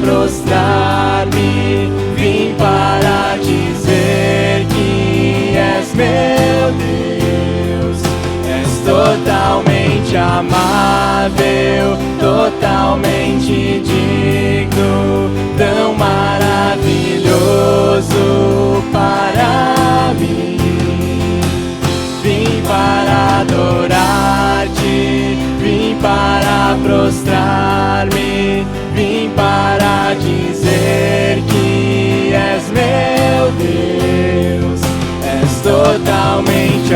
prostrar-me, vim para dizer que és meu Deus. És totalmente amável, totalmente digno, tão maravilhoso para mim. Vim para adorar-te, vim para prostrar-me,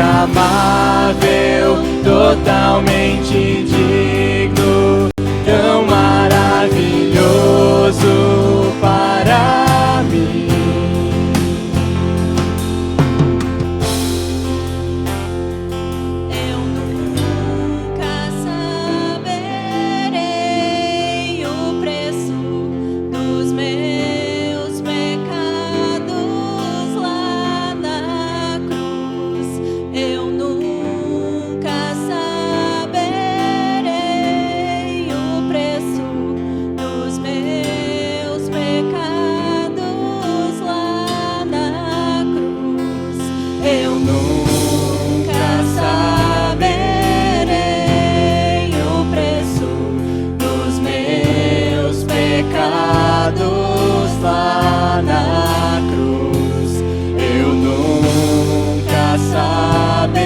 amável, totalmente digno, tão maravilhoso para mim. Eu nunca saberei o preço dos meus pecados lá na cruz. Eu nunca saberei o preço dos meus pecados lá na cruz. Eu nunca saberei o preço dos meus pecados lá na cruz. Eu nunca saberei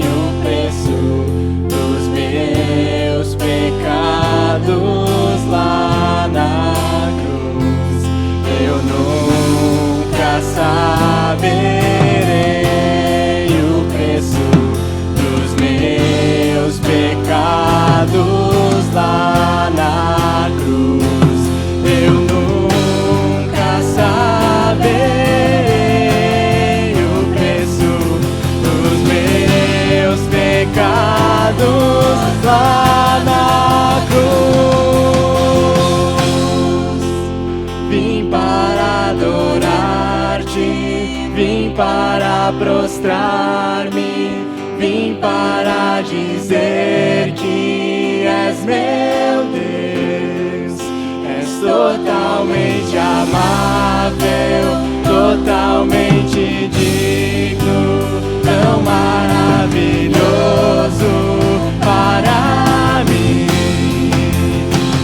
o preço dos meus pecados lá na cruz. Eu nunca saberei o preço dos meus pecados lá na cruz. Eu nunca saberei o preço dos meus pecados lá na cruz. Vim para adorar-te, vim para prostrar-me, vim para dizer que és meu Deus. És totalmente amável, totalmente digno, tão maravilhoso para mim.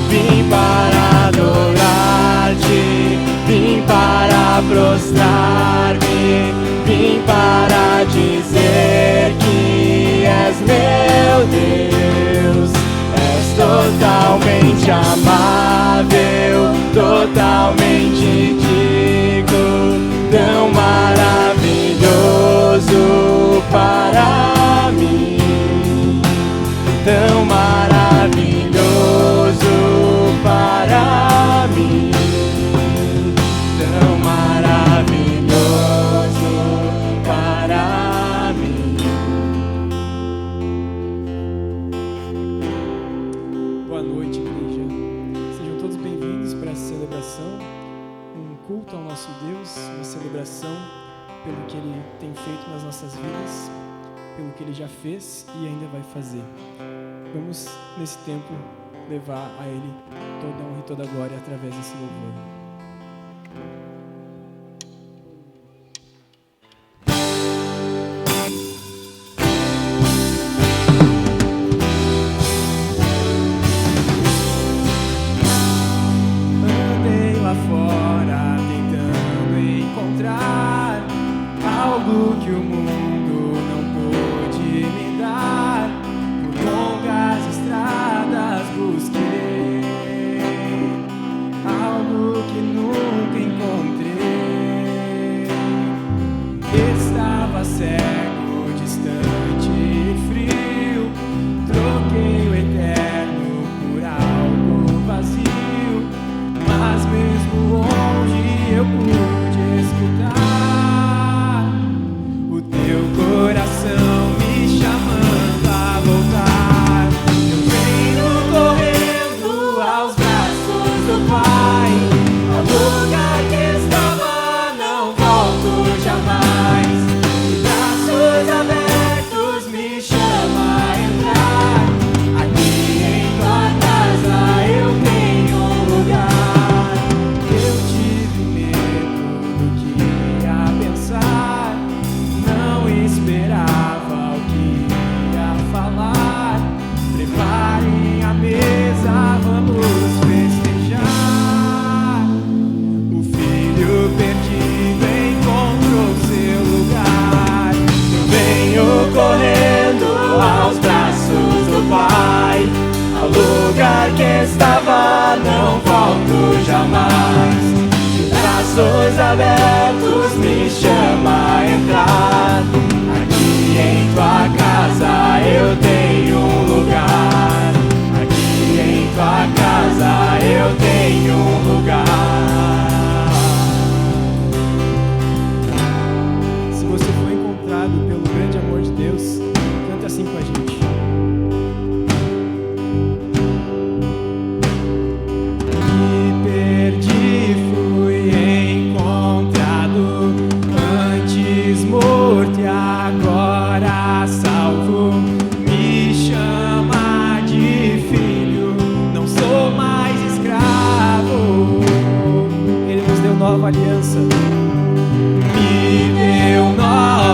Vim para adorar-te, vim para prostrar-me, vim para dizer que és meu Deus. És totalmente amável, totalmente digno, tão maravilhoso para mim, tão maravilhoso para mim, tão maravilhoso para mim. Boa noite, igreja. Sejam todos bem-vindos para essa celebração, um culto ao nosso Deus, uma celebração pelo que Ele tem feito nas nossas vidas, pelo que Ele já fez e ainda vai fazer. Vamos, nesse tempo, levar a Ele toda a honra e toda a glória através desse louvor. Andei lá fora tentando encontrar algo que o mundo não pôde me dar. Por longas estradas busquei algo que nunca encontrei. Estava cego, distante e frio. Troquei o eterno por algo vazio, mas mesmo longe eu pude escutar o teu coração me chamando a voltar. Eu venho correndo aos braços do Pai, ao lugar que estava não volto jamais. De braços abertos me chama a entrar. Aqui em tua casa eu tenho um lugar. Eu tive medo do que ia pensar, não esperava o que ia falar. Preparem a mesa, vamos festejar. O filho perdido encontrou seu lugar. Eu venho correndo aos braços do Pai, ao lugar que estava não volto jamais. De braços abertos me chama a entrar.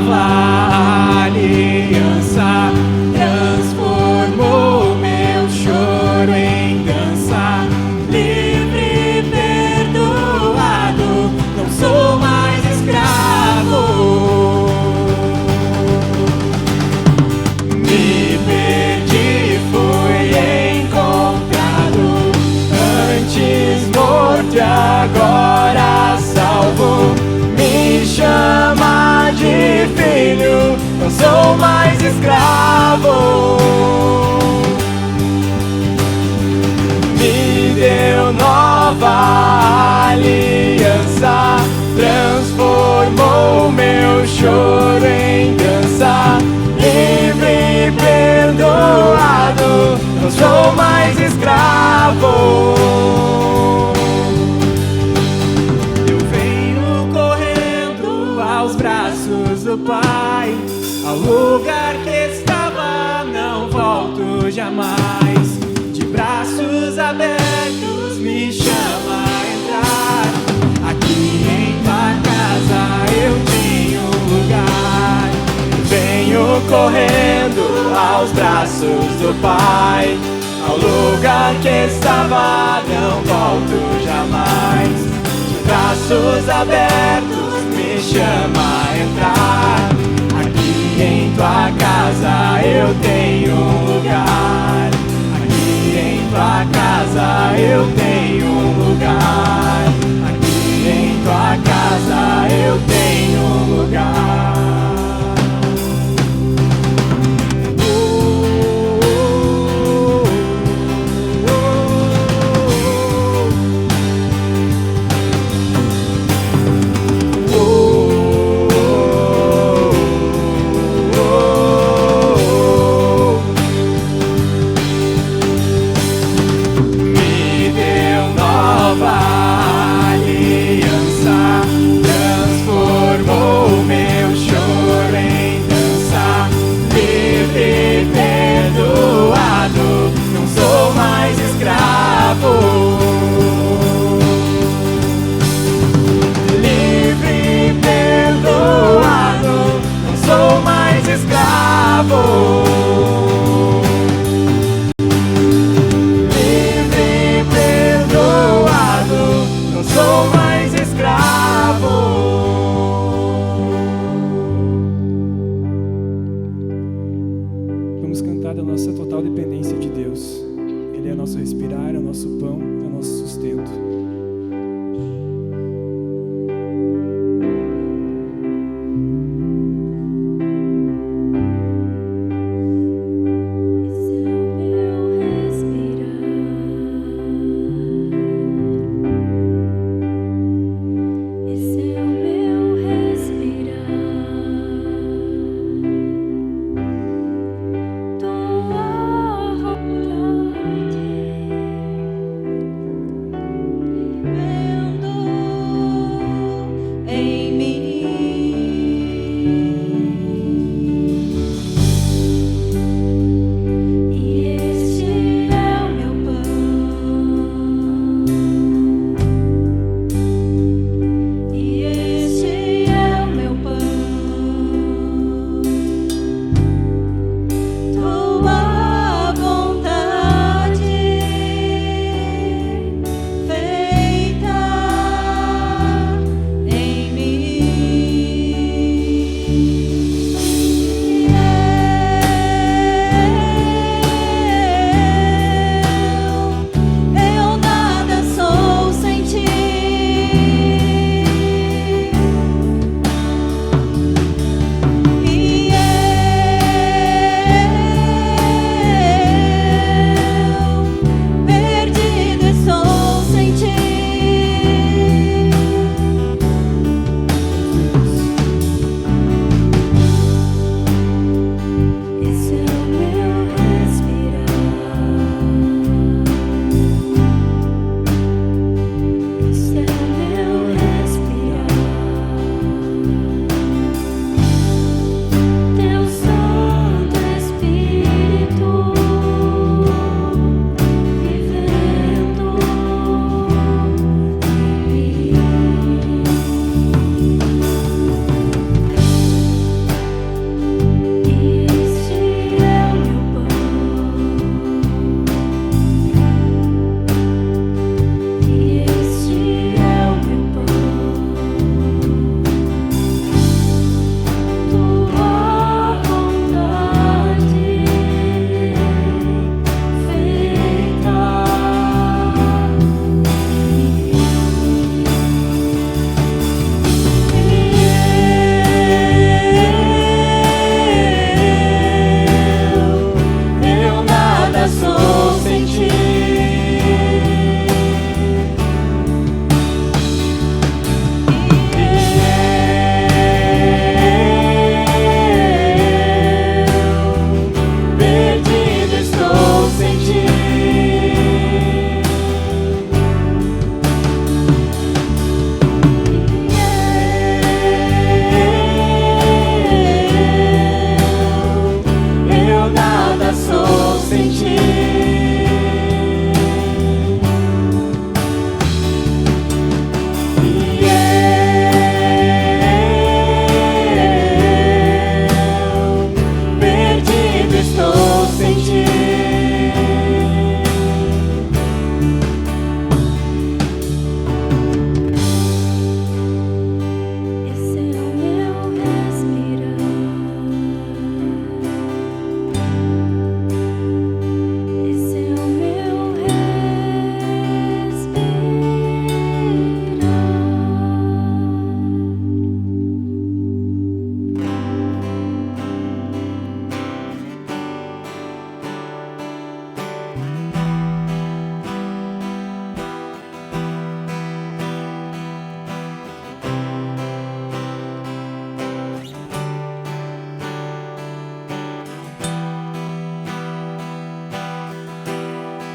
nova aliança transformou meu choro em dança. Livre, perdoado, não sou mais escravo. Me perdi, fui encontrado, antes morto e agora salvo. Me chama de filho, não sou mais escravo. Me deu nova aliança, transformou meu choro em dança. Livre e perdoado, não sou mais escravo. Eu venho correndo aos braços do Pai, ao lugar que estava, não volto jamais. De braços abertos me chama a entrar. Aqui em tua casa eu tenho lugar. Venho correndo aos braços do Pai, ao lugar que estava, não volto jamais. De braços abertos me chama a entrar. Aqui em tua casa eu tenho lugar. Aqui em tua casa eu tenho lugar. Aqui em tua casa eu tenho lugar. Oh,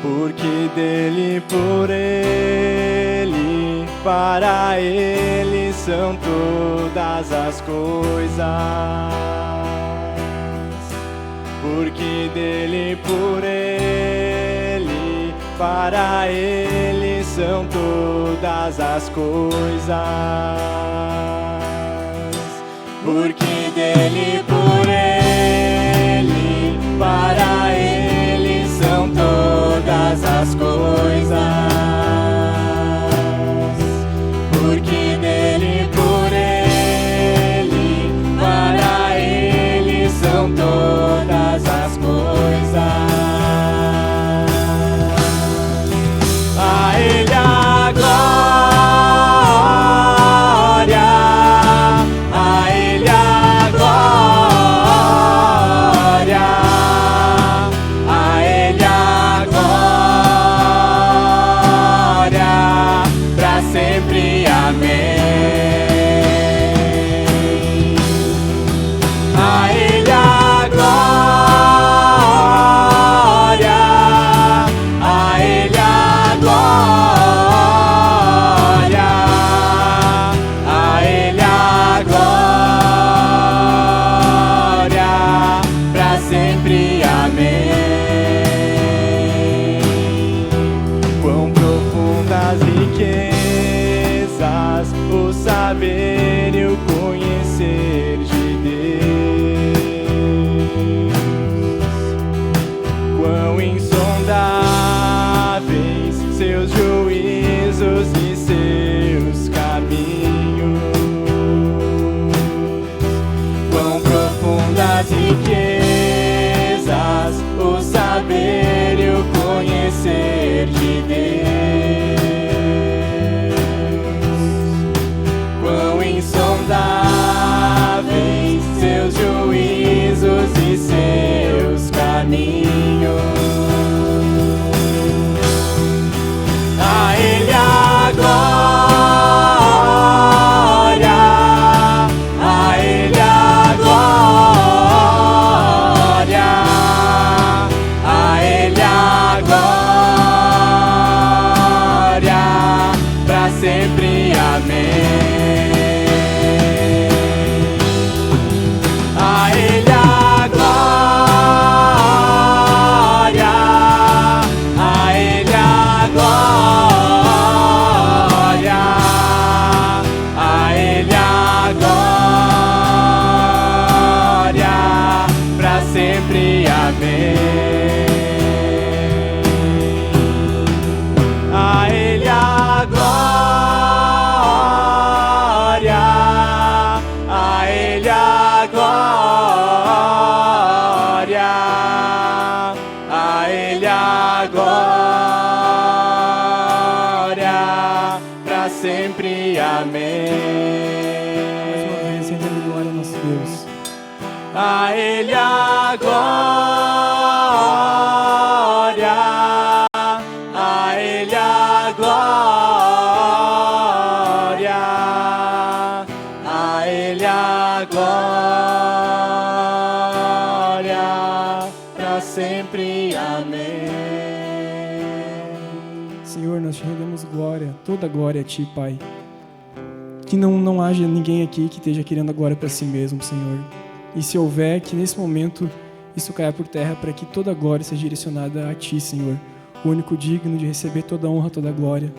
porque dele, por ele, para ele são todas as coisas. Porque dele, por ele, para ele são todas as coisas. Porque dele, por ele, para ele são todas as coisas. Porque dele, por ele, para ele são todas as coisas. A ele a glória, a ele a glória, a ele a glória, pra sempre, amém. A ele a glória, a ele a glória, a ele a glória, pra sempre, amém. Quão profundas riquezas o saber e o conhecer de Deus. Quão insondáveis seus juízos e seus caminhos. Quão profundas riquezas o saber e o conhecer de Deus. Quão insondáveis seus juízos e seus caminhos. A ele a glória, a ele a glória, a ele a glória, pra sempre, amém. A ele a glória, a ele a glória, a ele a glória, pra sempre, amém. A ele a glória, a ele a glória, a ele a glória, pra sempre, amém. Mais uma vez, rendendo glória ao nosso Deus. A ele a glória, a ele a glória, a ele a glória, pra sempre, amém. Senhor, nós te rendemos glória, toda glória a Ti, Pai. Que não haja ninguém aqui que esteja querendo a glória para si mesmo, Senhor. E se houver, que nesse momento isso caia por terra para que toda a glória seja direcionada a Ti, Senhor. O único digno de receber toda a honra, toda a glória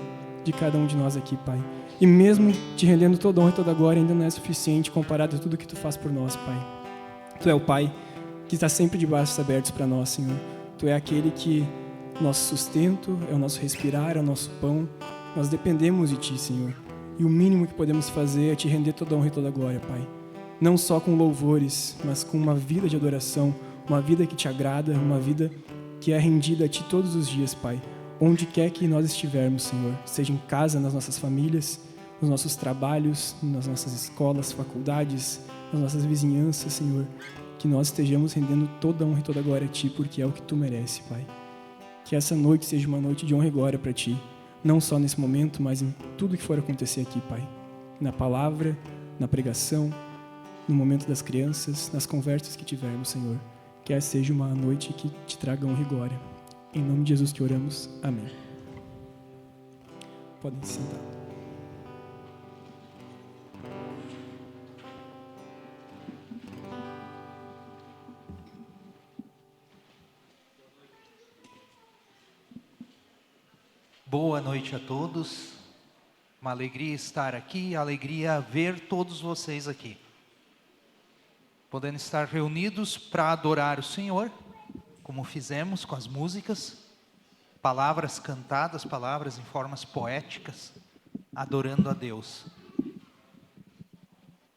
de cada um de nós aqui, Pai. E mesmo te rendendo toda a honra e toda a glória, ainda não é suficiente comparado a tudo que Tu faz por nós, Pai. Tu é o Pai que está sempre de braços abertos para nós, Senhor. Tu é aquele que nosso sustento, é o nosso respirar, é o nosso pão. Nós dependemos de Ti, Senhor. E o mínimo que podemos fazer é Te render toda a honra e toda a glória, Pai. Não só com louvores, mas com uma vida de adoração, uma vida que Te agrada, uma vida que é rendida a Ti todos os dias, Pai. Onde quer que nós estivermos, Senhor. Seja em casa, nas nossas famílias, nos nossos trabalhos, nas nossas escolas, faculdades, nas nossas vizinhanças, Senhor. Que nós estejamos rendendo toda a honra e toda a glória a Ti, porque é o que Tu merece, Pai. Que essa noite seja uma noite de honra e glória para Ti. Não só nesse momento, mas em tudo que for acontecer aqui, Pai. Na palavra, na pregação, no momento das crianças, nas conversas que tivermos, Senhor. Que essa seja uma noite que Te traga honra e glória. Em nome de Jesus que oramos. Amém. Podem se sentar. Boa noite a todos. Uma alegria estar aqui, alegria ver todos vocês aqui. Podendo estar reunidos para adorar o Senhor, como fizemos com as músicas, palavras cantadas, palavras em formas poéticas, adorando a Deus.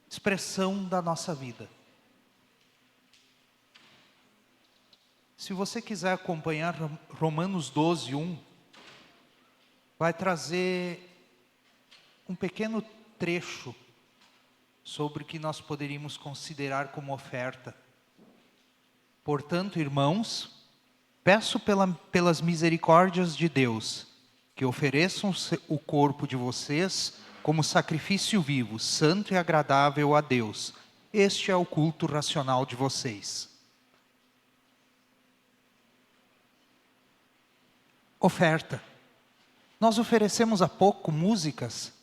Expressão da nossa vida. Se você quiser acompanhar Romanos 12, 1, vai trazer um pequeno trecho sobre o que nós poderíamos considerar como oferta. Portanto, irmãos, peço pelas misericórdias de Deus, que ofereçam o corpo de vocês como sacrifício vivo, santo e agradável a Deus. Este é o culto racional de vocês. Oferta. Nós oferecemos há pouco músicas,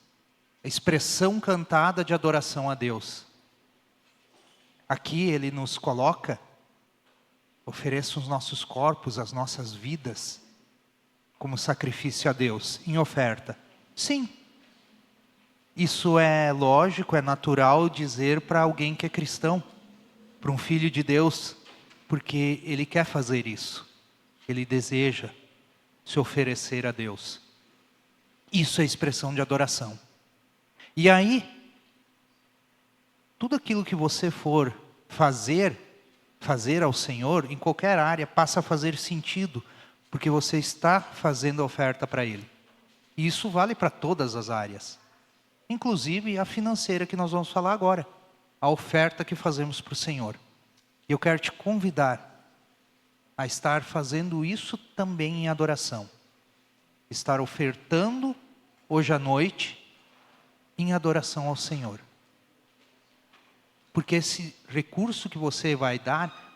expressão cantada de adoração a Deus. Aqui ele nos coloca, ofereça os nossos corpos, as nossas vidas, como sacrifício a Deus, em oferta. Sim, isso é lógico, é natural dizer para alguém que é cristão, para um filho de Deus, porque ele quer fazer isso, ele deseja se oferecer a Deus. Isso é expressão de adoração. E aí, tudo aquilo que você for fazer ao Senhor, em qualquer área, passa a fazer sentido, porque você está fazendo a oferta para Ele. E isso vale para todas as áreas, inclusive a financeira que nós vamos falar agora, a oferta que fazemos para o Senhor. E eu quero te convidar a estar fazendo isso também em adoração. Estar ofertando hoje à noite em adoração ao Senhor. Porque esse recurso que você vai dar,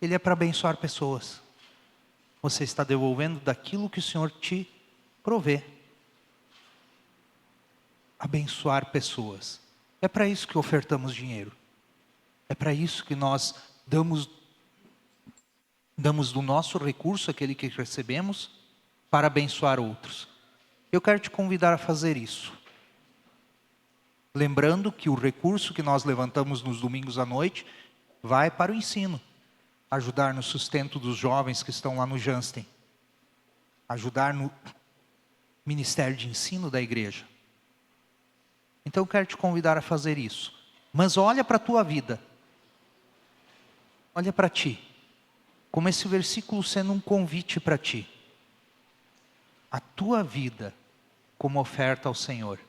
ele é para abençoar pessoas. Você está devolvendo daquilo que o Senhor te provê. Abençoar pessoas. É para isso que ofertamos dinheiro. É para isso que nós damos do nosso recurso, aquele que recebemos, para abençoar outros. Eu quero te convidar a fazer isso. Lembrando que o recurso que nós levantamos nos domingos à noite vai para o ensino. Ajudar no sustento dos jovens que estão lá no Jansten. Ajudar no ministério de ensino da igreja. Então eu quero te convidar a fazer isso. Mas olha para a tua vida. Olha para ti. Como esse versículo sendo um convite para ti. A tua vida como oferta ao Senhor.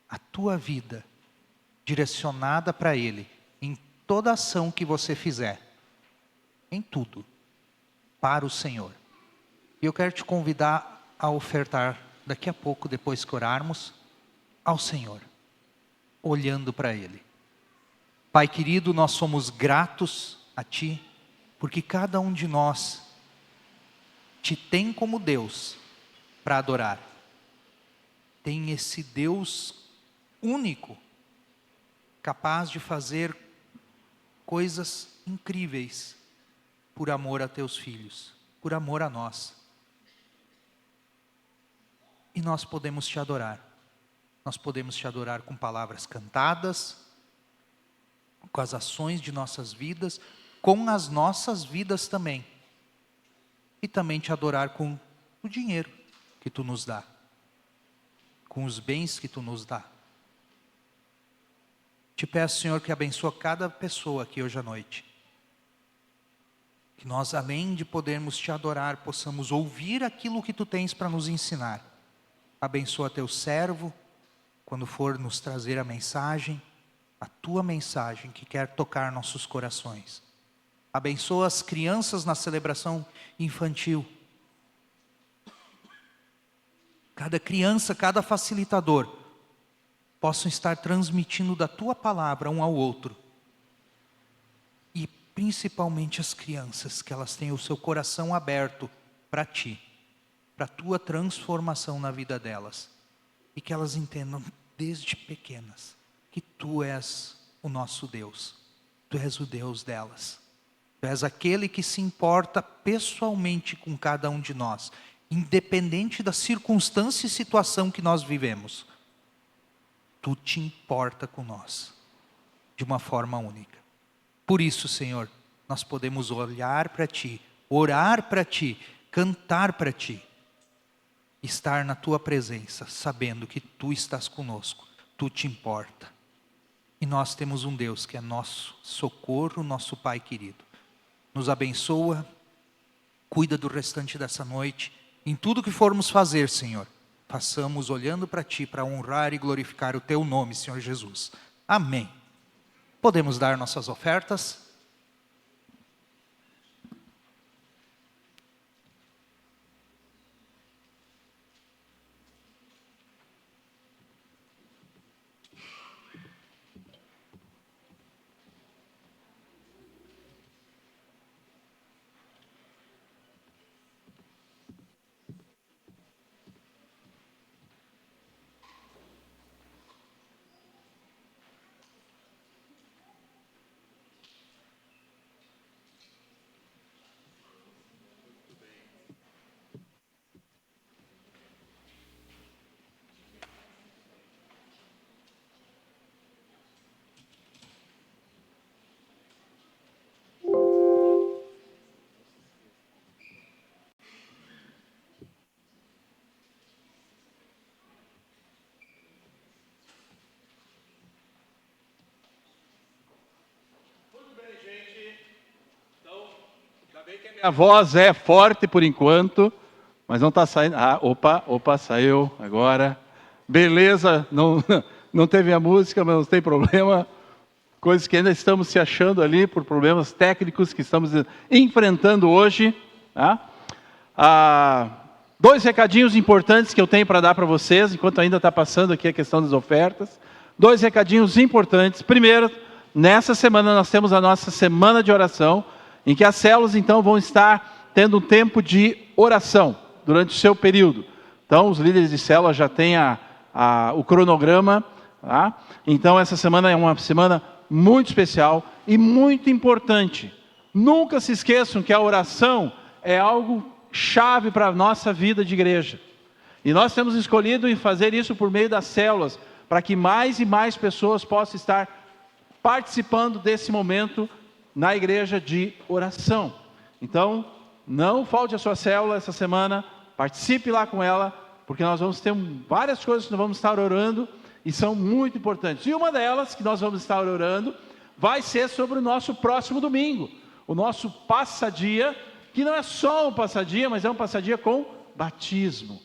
A tua vida direcionada para Ele, em toda ação que você fizer, em tudo, para o Senhor. E eu quero te convidar a ofertar daqui a pouco, depois que orarmos, ao Senhor, olhando para Ele. Pai querido, nós somos gratos a Ti, porque cada um de nós Te tem como Deus para adorar. Tem esse Deus único, capaz de fazer coisas incríveis por amor a Teus filhos, por amor a nós. E nós podemos Te adorar. Nós podemos Te adorar com palavras cantadas, com as ações de nossas vidas, com as nossas vidas também. E também Te adorar com o dinheiro que Tu nos dá, com os bens que Tu nos dá. Te peço, Senhor, que abençoe cada pessoa aqui hoje à noite. Que nós, além de podermos Te adorar, possamos ouvir aquilo que Tu tens para nos ensinar. Abençoa Teu servo, quando for nos trazer a mensagem, a Tua mensagem que quer tocar nossos corações. Abençoa as crianças na celebração infantil. Cada criança, cada facilitador, possam estar transmitindo da Tua palavra um ao outro. E principalmente as crianças, que elas tenham o seu coração aberto para Ti, para a Tua transformação na vida delas. E que elas entendam desde pequenas que Tu és o nosso Deus. Tu és o Deus delas. Tu és aquele que se importa pessoalmente com cada um de nós, independente da circunstância e situação que nós vivemos. Tu te importa com nós, de uma forma única. Por isso, Senhor, nós podemos olhar para Ti, orar para Ti, cantar para Ti, estar na Tua presença, sabendo que Tu estás conosco, Tu te importa. E nós temos um Deus que é nosso socorro, nosso Pai querido. Nos abençoa, cuida do restante dessa noite. Em tudo que formos fazer, Senhor, façamos olhando para Ti, para honrar e glorificar o Teu nome, Senhor Jesus. Amém. Podemos dar nossas ofertas? A voz é forte por enquanto, mas não está saindo. Opa, saiu agora. Beleza, não teve a música, mas não tem problema. Coisas que ainda estamos se achando ali por problemas técnicos que estamos enfrentando hoje. Tá? 2 recadinhos importantes que eu tenho para dar para vocês, enquanto ainda está passando aqui a questão das ofertas. 2 recadinhos importantes. Primeiro, nessa semana nós temos a nossa semana de oração, em que as células, então, vão estar tendo um tempo de oração durante o seu período. Então, os líderes de célula já têm o cronograma. Tá? Então, essa semana é uma semana muito especial e muito importante. Nunca se esqueçam que a oração é algo chave para a nossa vida de igreja. E nós temos escolhido em fazer isso por meio das células, para que mais e mais pessoas possam estar participando desse momento na igreja de oração. Então, não falte a sua célula essa semana, participe lá com ela, porque nós vamos ter várias coisas que nós vamos estar orando e são muito importantes. E uma delas que nós vamos estar orando vai ser sobre o nosso próximo domingo, o nosso passadia, que não é só um passadia, mas é um passadia com batismo.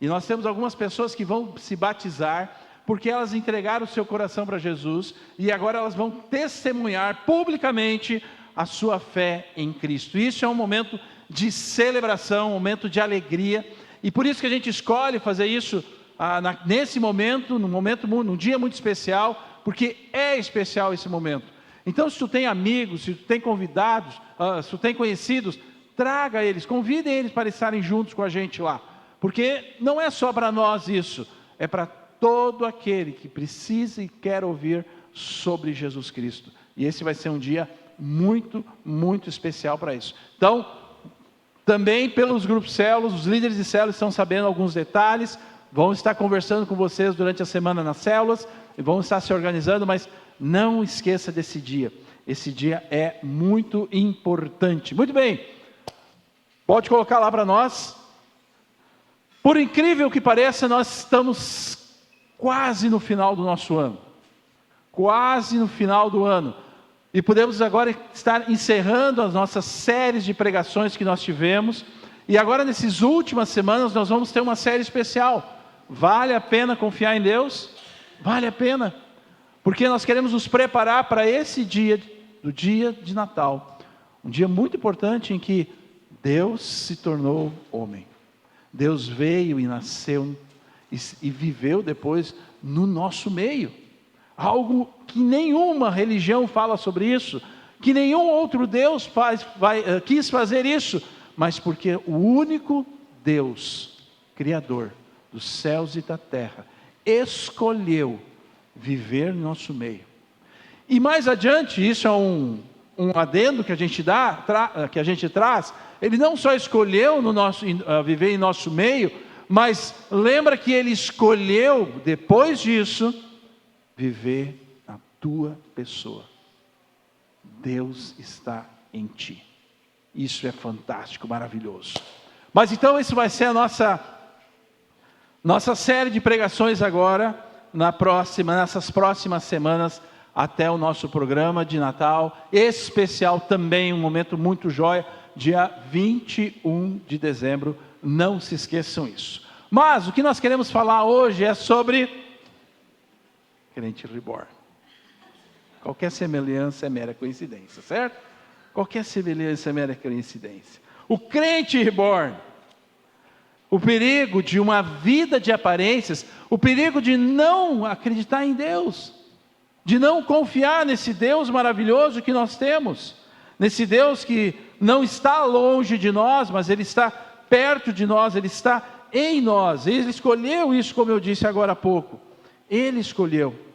E nós temos algumas pessoas que vão se batizar, porque elas entregaram o seu coração para Jesus, e agora elas vão testemunhar publicamente a sua fé em Cristo. Isso é um momento de celebração, um momento de alegria, e por isso que a gente escolhe fazer isso nesse momento, num dia muito especial, porque é especial esse momento. Então, se tu tem amigos, se tu tem convidados, se tu tem conhecidos, traga eles, convidem eles para estarem juntos com a gente lá, porque não é só para nós isso, é para todo aquele que precisa e quer ouvir sobre Jesus Cristo. E esse vai ser um dia muito, muito especial para isso. Então, também pelos grupos células, os líderes de células estão sabendo alguns detalhes, vão estar conversando com vocês durante a semana nas células, e vão estar se organizando, mas não esqueça desse dia. Esse dia é muito importante. Muito bem, pode colocar lá para nós. Por incrível que pareça, nós estamos quase no final do nosso ano. Quase no final do ano. E podemos agora estar encerrando as nossas séries de pregações que nós tivemos. E agora, nessas últimas semanas, nós vamos ter uma série especial. Vale a pena confiar em Deus? Vale a pena. Porque nós queremos nos preparar para esse dia, do dia de Natal. Um dia muito importante em que Deus se tornou homem. Deus veio e nasceu e viveu depois no nosso meio. Algo que nenhuma religião fala sobre isso, que nenhum outro Deus quis fazer isso, mas porque o único Deus, Criador dos céus e da terra, escolheu viver no nosso meio. E mais adiante, isso é um adendo que a gente traz, ele não só escolheu viver em nosso meio, mas lembra que ele escolheu, depois disso, viver na tua pessoa. Deus está em ti. Isso é fantástico, maravilhoso. Mas então isso vai ser a nossa série de pregações agora, nessas próximas semanas, até o nosso programa de Natal, especial também, um momento muito joia, dia 21 de dezembro, não se esqueçam isso. Mas o que nós queremos falar hoje é sobre crente reborn. Qualquer semelhança é mera coincidência, certo? Qualquer semelhança é mera coincidência. O crente reborn, o perigo de uma vida de aparências, o perigo de não acreditar em Deus, de não confiar nesse Deus maravilhoso que nós temos, nesse Deus que não está longe de nós, mas Ele está perto de nós, Ele está em nós. Ele escolheu isso, como eu disse agora há pouco. Ele escolheu.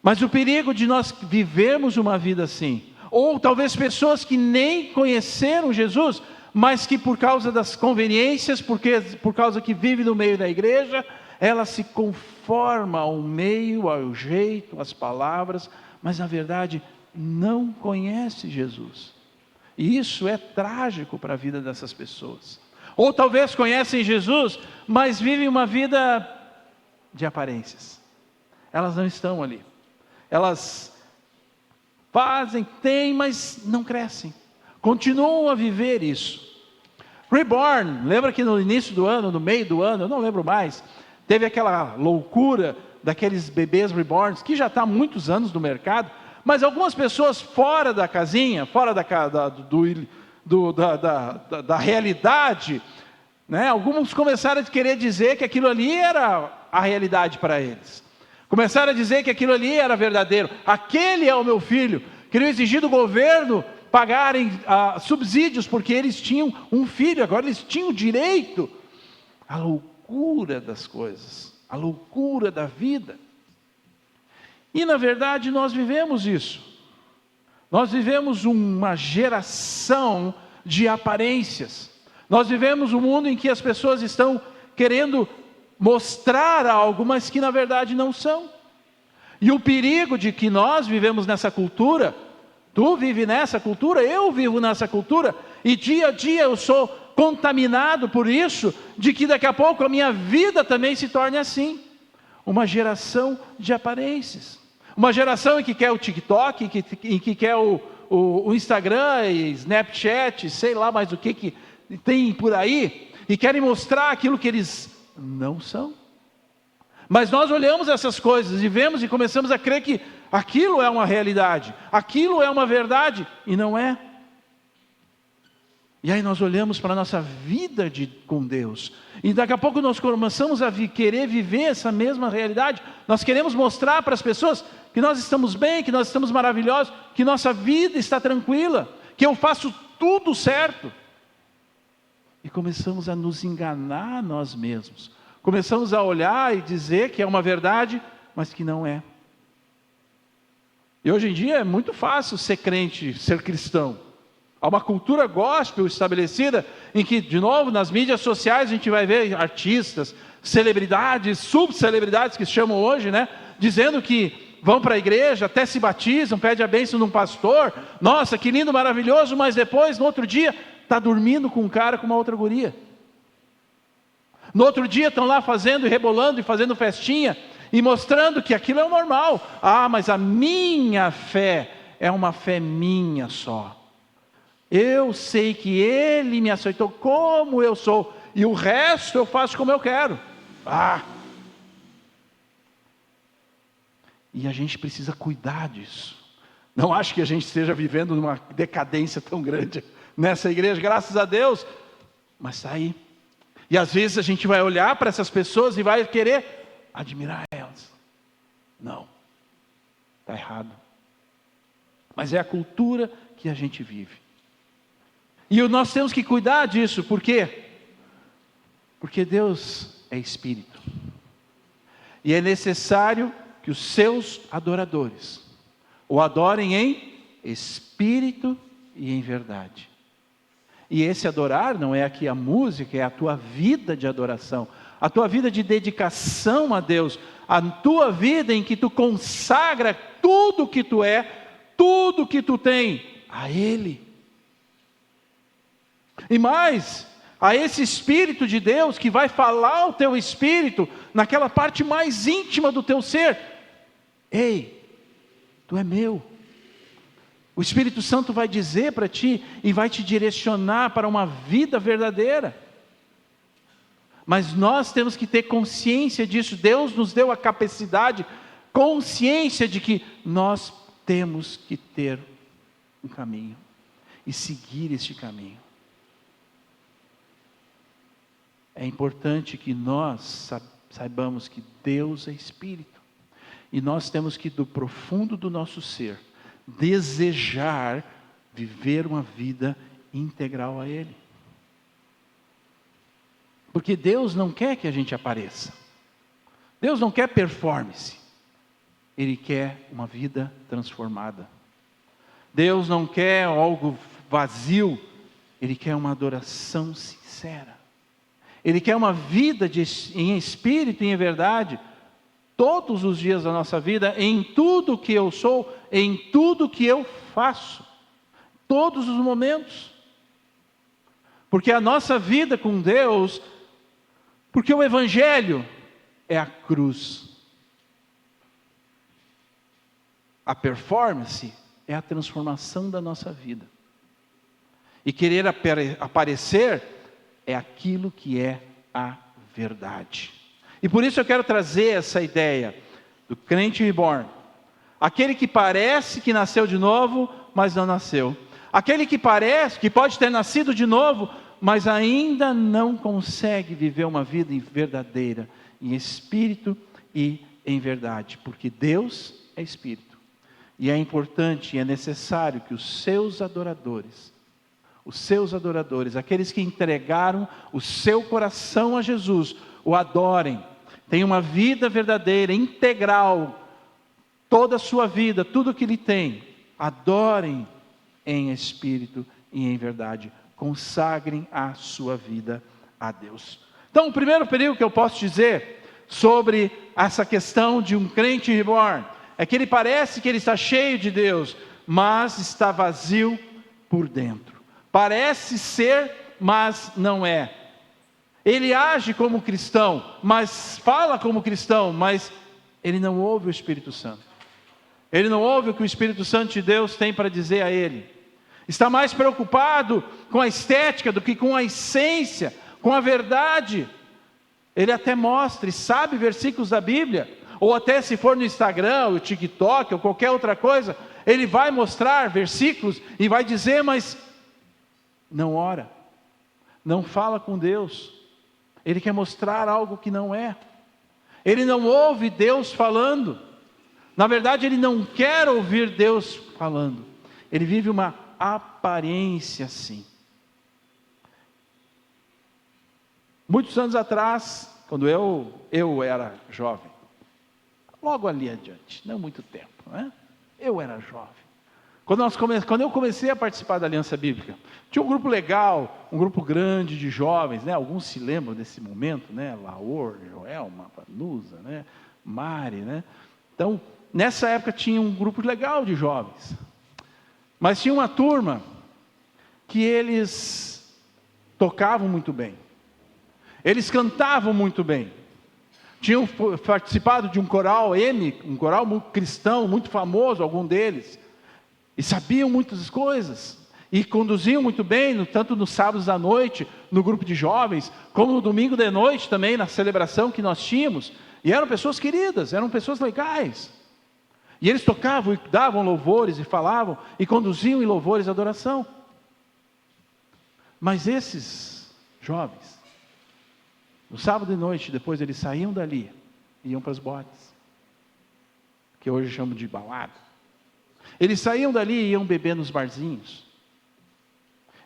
Mas o perigo de nós vivermos uma vida assim, ou talvez pessoas que nem conheceram Jesus, mas que por causa das conveniências, por causa que vivem no meio da igreja, ela se conforma ao meio, ao jeito, às palavras, mas na verdade não conhece Jesus. E isso é trágico para a vida dessas pessoas. Ou talvez conhecem Jesus, mas vivem uma vida de aparências. Elas não estão ali. Elas fazem, têm, mas não crescem. Continuam a viver isso. Reborn, lembra que no início do ano, no meio do ano, eu não lembro mais, teve aquela loucura daqueles bebês reborns, que já está há muitos anos no mercado, mas algumas pessoas fora da casinha, fora da realidade, né? Alguns começaram a querer dizer que aquilo ali era a realidade para eles. Começaram a dizer que aquilo ali era verdadeiro. Aquele é o meu filho. Queriam exigir do governo pagarem subsídios, porque eles tinham um filho, agora eles tinham direito. A loucura das coisas, a loucura da vida. E na verdade nós vivemos isso. Nós vivemos uma geração de aparências. Nós vivemos um mundo em que as pessoas estão querendo mostrar algo, mas que na verdade não são. E o perigo de que nós vivemos nessa cultura, tu vive nessa cultura, eu vivo nessa cultura, e dia a dia eu sou contaminado por isso, de que daqui a pouco a minha vida também se torne assim. Uma geração de aparências. Uma geração em que quer o TikTok, em que quer o Instagram, e Snapchat, sei lá mais o que tem por aí, e querem mostrar aquilo que eles não são. Mas nós olhamos essas coisas e vemos e começamos a crer que aquilo é uma realidade, aquilo é uma verdade, e não é. E aí nós olhamos para a nossa vida com Deus, e daqui a pouco nós começamos a querer viver essa mesma realidade. Nós queremos mostrar para as pessoas que nós estamos bem, que nós estamos maravilhosos, que nossa vida está tranquila, que eu faço tudo certo. E começamos a nos enganar nós mesmos. Começamos a olhar e dizer que é uma verdade, mas que não é. E hoje em dia é muito fácil ser crente, ser cristão. Há uma cultura gospel estabelecida, em que, de novo, nas mídias sociais a gente vai ver artistas, celebridades, subcelebridades que se chamam hoje, né? Dizendo que vão para a igreja, até se batizam, pedem a bênção de um pastor. Nossa, que lindo, maravilhoso, mas depois, no outro dia, está dormindo com um cara, com uma outra guria. No outro dia estão lá fazendo e rebolando e fazendo festinha e mostrando que aquilo é o normal. Ah, mas a minha fé é uma fé minha só. Eu sei que Ele me aceitou como eu sou, e o resto eu faço como eu quero. E a gente precisa cuidar disso. Não acho que a gente esteja vivendo numa decadência tão grande nessa igreja, graças a Deus, mas está aí. E às vezes a gente vai olhar para essas pessoas e vai querer admirar elas. Não, está errado. mas é a cultura que a gente vive. E nós temos que cuidar disso, por quê? Porque Deus é Espírito. E é necessário que os seus adoradores o adorem em espírito e em verdade. E esse adorar não é aqui a música, é a tua vida de adoração, a tua vida de dedicação a Deus, a tua vida em que tu consagra tudo que tu é, tudo que tu tem a Ele. E mais, a esse Espírito de Deus que vai falar ao teu espírito, naquela parte mais íntima do teu ser: ei, tu é meu. O Espírito Santo vai dizer para ti e vai te direcionar para uma vida verdadeira. Mas nós temos que ter consciência disso. Deus nos deu a capacidade, consciência de que nós temos que ter um caminho e seguir este caminho. É importante que nós saibamos que Deus é Espírito. E nós temos que, do profundo do nosso ser, desejar viver uma vida integral a Ele. Porque Deus não quer que a gente apareça. Deus não quer performance. Ele quer uma vida transformada. Deus não quer algo vazio. Ele quer uma adoração sincera. Ele quer uma vida em espírito e em verdade, todos os dias da nossa vida, em tudo que eu sou, em tudo que eu faço, todos os momentos. Porque a nossa vida com Deus, porque o Evangelho é a cruz. A performance é a transformação da nossa vida. E querer aparecer é aquilo que é a verdade. E por isso eu quero trazer essa ideia do crente reborn. Aquele que parece que nasceu de novo, mas não nasceu. Aquele que parece que pode ter nascido de novo, mas ainda não consegue viver uma vida verdadeira, em espírito e em verdade. Porque Deus é espírito. E é importante e é necessário que os seus adoradores, aqueles que entregaram o seu coração a Jesus, o adorem, tenham uma vida verdadeira, integral, toda a sua vida, tudo que ele tem, adorem em espírito e em verdade, consagrem a sua vida a Deus. Então, o primeiro período que eu posso dizer sobre essa questão de um crente reborn, é que ele parece que ele está cheio de Deus, mas está vazio por dentro. Parece ser, mas não é. Ele age como cristão, mas fala como cristão, mas ele não ouve o Espírito Santo. Ele não ouve o que o Espírito Santo de Deus tem para dizer a ele. Está mais preocupado com a estética do que com a essência, com a verdade. Ele até mostra e sabe versículos da Bíblia, ou até se for no Instagram, ou TikTok, ou qualquer outra coisa, ele vai mostrar versículos e vai dizer, mas não ora, não fala com Deus. Ele quer mostrar algo que não é. Ele não ouve Deus falando. Na verdade, ele não quer ouvir Deus falando. Ele vive uma aparência assim. Muitos anos atrás, quando eu era jovem, logo ali adiante, não muito tempo, né? Eu era jovem. Quando eu comecei a participar da Aliança Bíblica, tinha um grupo legal, um grupo grande de jovens, né? Alguns se lembram desse momento, né? Laor, Joelma, Vanusa, né? Mari, né? Então, nessa época tinha um grupo legal de jovens. Mas tinha uma turma que eles tocavam muito bem. Eles cantavam muito bem. Tinham participado de um coral um coral muito cristão, muito famoso, algum deles. E sabiam muitas coisas. E conduziam muito bem, tanto nos sábados à noite, no grupo de jovens, como no domingo de noite também, na celebração que nós tínhamos. E eram pessoas queridas, eram pessoas legais. E eles tocavam e davam louvores e falavam, e conduziam em louvores e adoração. Mas esses jovens, no sábado de noite, depois eles saíam dali, iam para as botes, que hoje chamam de balada. Eles saíam dali e iam beber nos barzinhos.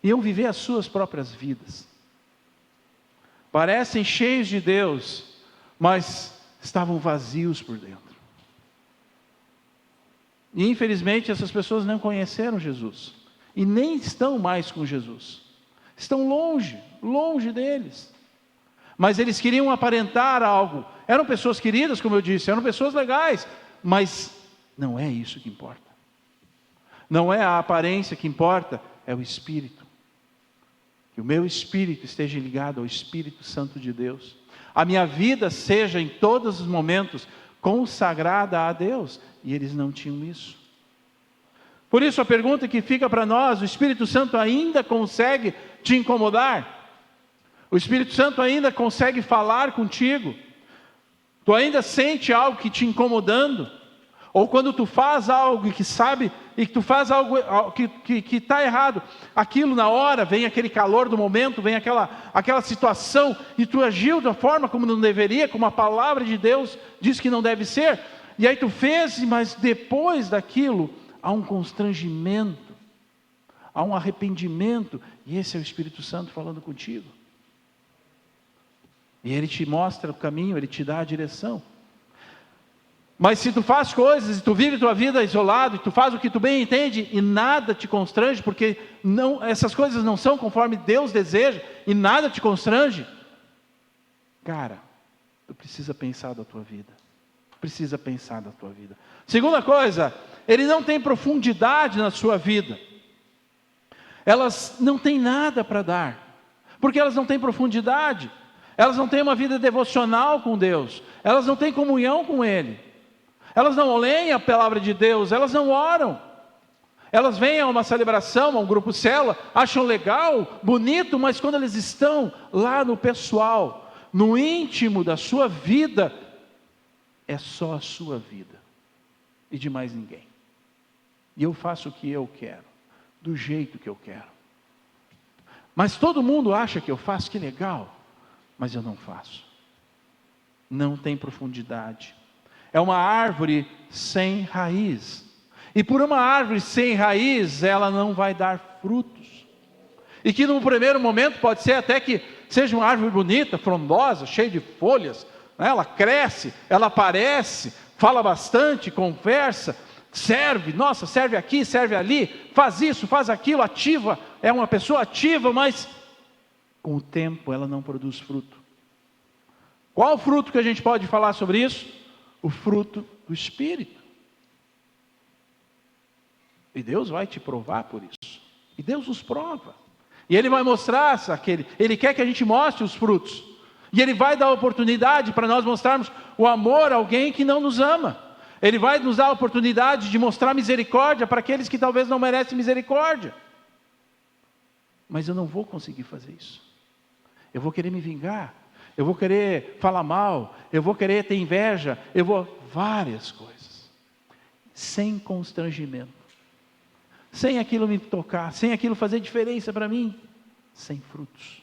Iam viver as suas próprias vidas. Parecem cheios de Deus, mas estavam vazios por dentro. E infelizmente essas pessoas não conheceram Jesus. E nem estão mais com Jesus. Estão longe, longe deles. Mas eles queriam aparentar algo. Eram pessoas queridas, como eu disse, eram pessoas legais. Mas não é isso que importa. Não é a aparência que importa, é o Espírito. Que o meu espírito esteja ligado ao Espírito Santo de Deus. A minha vida seja em todos os momentos consagrada a Deus. E eles não tinham isso. Por isso a pergunta que fica para nós: o Espírito Santo ainda consegue te incomodar? O Espírito Santo ainda consegue falar contigo? Tu ainda sente algo que te incomodando? Ou quando tu faz algo que sabe, e que tu faz algo que está errado, aquilo na hora, vem aquele calor do momento, vem aquela situação, e tu agiu da forma como não deveria, como a palavra de Deus diz que não deve ser, e aí tu fez, mas depois daquilo, há um constrangimento, há um arrependimento, e esse é o Espírito Santo falando contigo. E Ele te mostra o caminho, Ele te dá a direção. Mas se tu faz coisas, e tu vive tua vida isolado, e tu faz o que tu bem entende, e nada te constrange, porque essas coisas não são conforme Deus deseja, e nada te constrange, cara, tu precisa pensar da tua vida. Precisa pensar da tua vida. Segunda coisa, Ele não tem profundidade na sua vida. Elas não têm nada para dar, porque elas não têm profundidade. Elas não têm uma vida devocional com Deus. Elas não têm comunhão com Ele. Elas não leem a palavra de Deus. Elas não oram. Elas vêm a uma celebração, a um grupo célula, acham legal, bonito, mas quando eles estão lá no pessoal, no íntimo da sua vida, é só a sua vida e de mais ninguém. E eu faço o que eu quero, do jeito que eu quero. Mas todo mundo acha que eu faço, que legal, mas eu não faço. Não tem profundidade. É uma árvore sem raiz. E por uma árvore sem raiz, ela não vai dar frutos. E que num primeiro momento pode ser até que seja uma árvore bonita, frondosa, cheia de folhas, né? Ela cresce, ela aparece, fala bastante, conversa, serve, nossa, serve aqui, serve ali, faz isso, faz aquilo, ativa, é uma pessoa ativa, mas com o tempo ela não produz fruto. Qual o fruto que a gente pode falar sobre isso? O fruto do Espírito. E Deus vai te provar por isso. E Deus nos prova. E Ele vai mostrar Ele quer que a gente mostre os frutos. E Ele vai dar oportunidade para nós mostrarmos o amor a alguém que não nos ama. Ele vai nos dar a oportunidade de mostrar misericórdia para aqueles que talvez não merecem misericórdia. Mas eu não vou conseguir fazer isso. Eu vou querer me vingar. Eu vou querer falar mal, eu vou querer ter inveja, várias coisas, sem constrangimento, sem aquilo me tocar, sem aquilo fazer diferença para mim, sem frutos,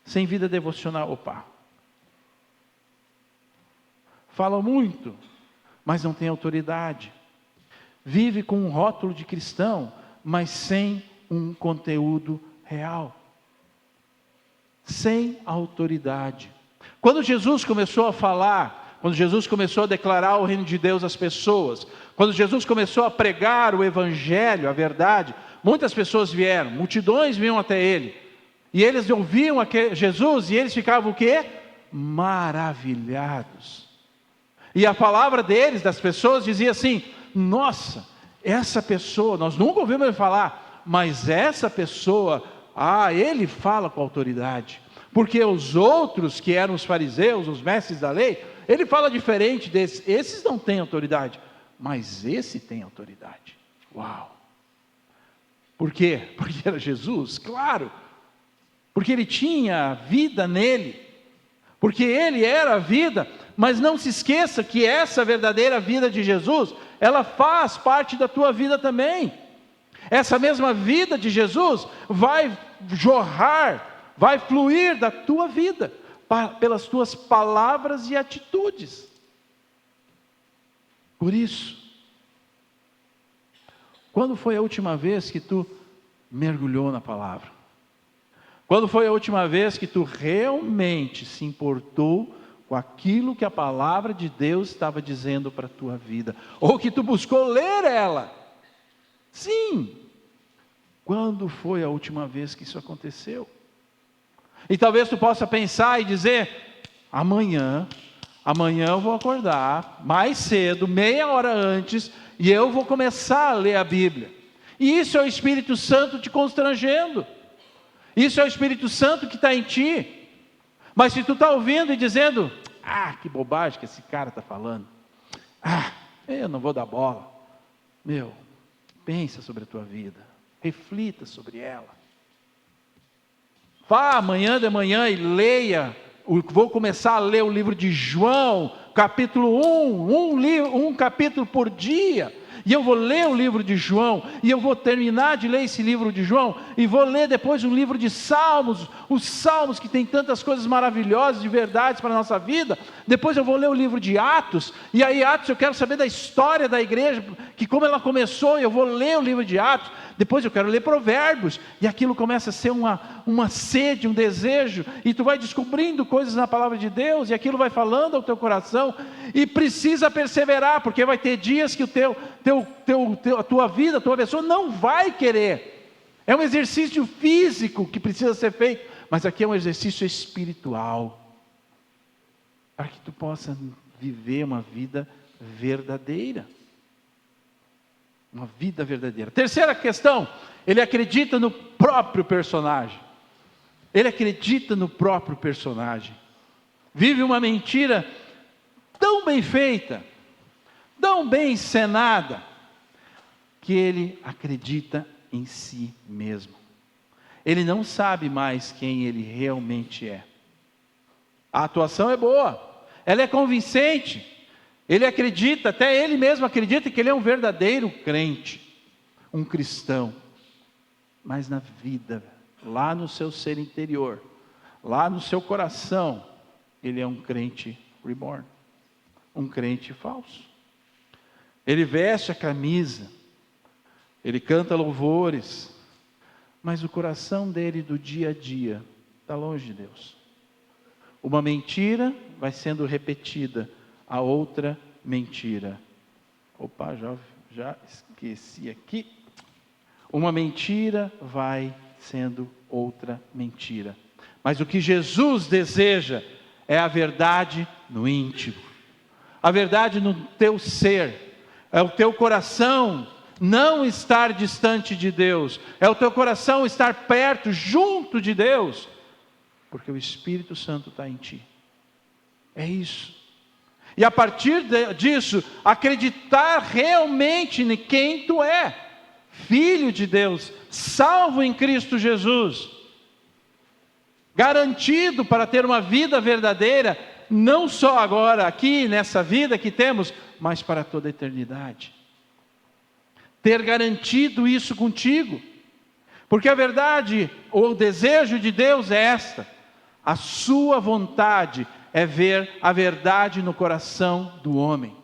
sem vida devocional. Fala muito, mas não tem autoridade, vive com um rótulo de cristão, mas sem um conteúdo real. Sem autoridade. Quando Jesus começou a falar, quando Jesus começou a declarar o reino de Deus às pessoas, quando Jesus começou a pregar o Evangelho, a verdade, muitas pessoas vieram, multidões vinham até Ele, e eles ouviam Jesus, e eles ficavam o quê? Maravilhados. E a palavra deles, das pessoas, dizia assim: nossa, essa pessoa, nós nunca ouvimos ele falar, mas essa pessoa, ele fala com autoridade, porque os outros que eram os fariseus, os mestres da lei, ele fala diferente desses, esses não têm autoridade, mas esse tem autoridade. Uau! Por quê? Porque era Jesus? Claro, porque ele tinha vida nele, porque ele era a vida, mas não se esqueça que essa verdadeira vida de Jesus, ela faz parte da tua vida também. Essa mesma vida de Jesus vai jorrar, vai fluir da tua vida, pelas tuas palavras e atitudes. Por isso, Quando foi a última vez que tu mergulhou na palavra? Quando foi a última vez que tu realmente se importou com aquilo que a palavra de Deus estava dizendo para a tua vida? Ou que tu buscou ler ela? Sim. Quando foi a última vez que isso aconteceu? E talvez tu possa pensar e dizer: amanhã eu vou acordar mais cedo, meia hora antes, e eu vou começar a ler a Bíblia. E isso é o Espírito Santo te constrangendo. Isso é o Espírito Santo que está em ti. Mas se tu está ouvindo e dizendo: que bobagem que esse cara está falando, eu não vou dar bola. Pensa sobre a tua vida, reflita sobre ela. Vá amanhã de manhã e leia. Vou começar a ler o livro de João, capítulo 1, um capítulo por dia. E eu vou ler o livro de João, e eu vou terminar de ler esse livro de João, e vou ler depois um livro de Salmos, os Salmos que tem tantas coisas maravilhosas, de verdades para a nossa vida. Depois eu vou ler o livro de Atos, e aí Atos eu quero saber da história da igreja, que como ela começou, eu vou ler o livro de Atos. Depois eu quero ler Provérbios, e aquilo começa a ser uma sede, um desejo, e tu vai descobrindo coisas na palavra de Deus, e aquilo vai falando ao teu coração, e precisa perseverar, porque vai ter dias que a tua vida, a tua pessoa não vai querer. É um exercício físico que precisa ser feito, mas aqui é um exercício espiritual, para que tu possa viver uma vida verdadeira. Uma vida verdadeira. Terceira questão: ele acredita no próprio personagem. Ele acredita no próprio personagem. Vive uma mentira tão bem feita, tão bem encenada, que ele acredita em si mesmo. Ele não sabe mais quem ele realmente é. A atuação é boa, ela é convincente. Ele acredita, até ele mesmo acredita que ele é um verdadeiro crente, um cristão. Mas na vida, lá no seu ser interior, lá no seu coração, ele é um crente reborn, um crente falso. Ele veste a camisa, ele canta louvores, mas o coração dele do dia a dia está longe de Deus. Uma mentira vai sendo repetida, a outra mentira. Opa, já esqueci aqui. Uma mentira vai sendo outra mentira. Mas o que Jesus deseja é a verdade no íntimo. A verdade no teu ser. É o teu coração não estar distante de Deus. É o teu coração estar perto, junto de Deus. Porque o Espírito Santo está em ti. É isso. E a partir disso, acreditar realmente em quem tu é. Filho de Deus, salvo em Cristo Jesus. Garantido para ter uma vida verdadeira, não só agora, aqui, nessa vida que temos, mas para toda a eternidade. Ter garantido isso contigo. Porque a verdade, ou o desejo de Deus é esta: a sua vontade é ver a verdade no coração do homem.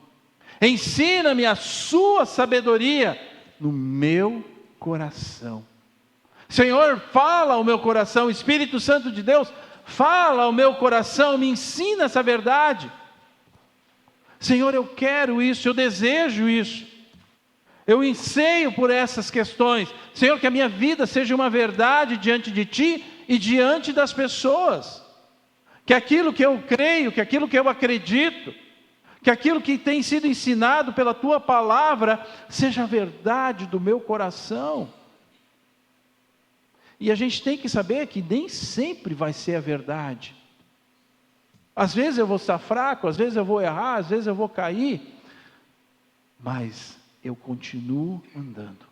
Ensina-me a sua sabedoria no meu coração. Senhor, fala ao meu coração. Espírito Santo de Deus, fala ao meu coração, me ensina essa verdade. Senhor, eu quero isso, eu desejo isso. Eu anseio por essas questões. Senhor, que a minha vida seja uma verdade diante de Ti e diante das pessoas. Que aquilo que eu creio, que aquilo que eu acredito, que aquilo que tem sido ensinado pela Tua palavra, seja a verdade do meu coração. E a gente tem que saber que nem sempre vai ser a verdade. Às vezes eu vou estar fraco, às vezes eu vou errar, às vezes eu vou cair, mas eu continuo andando.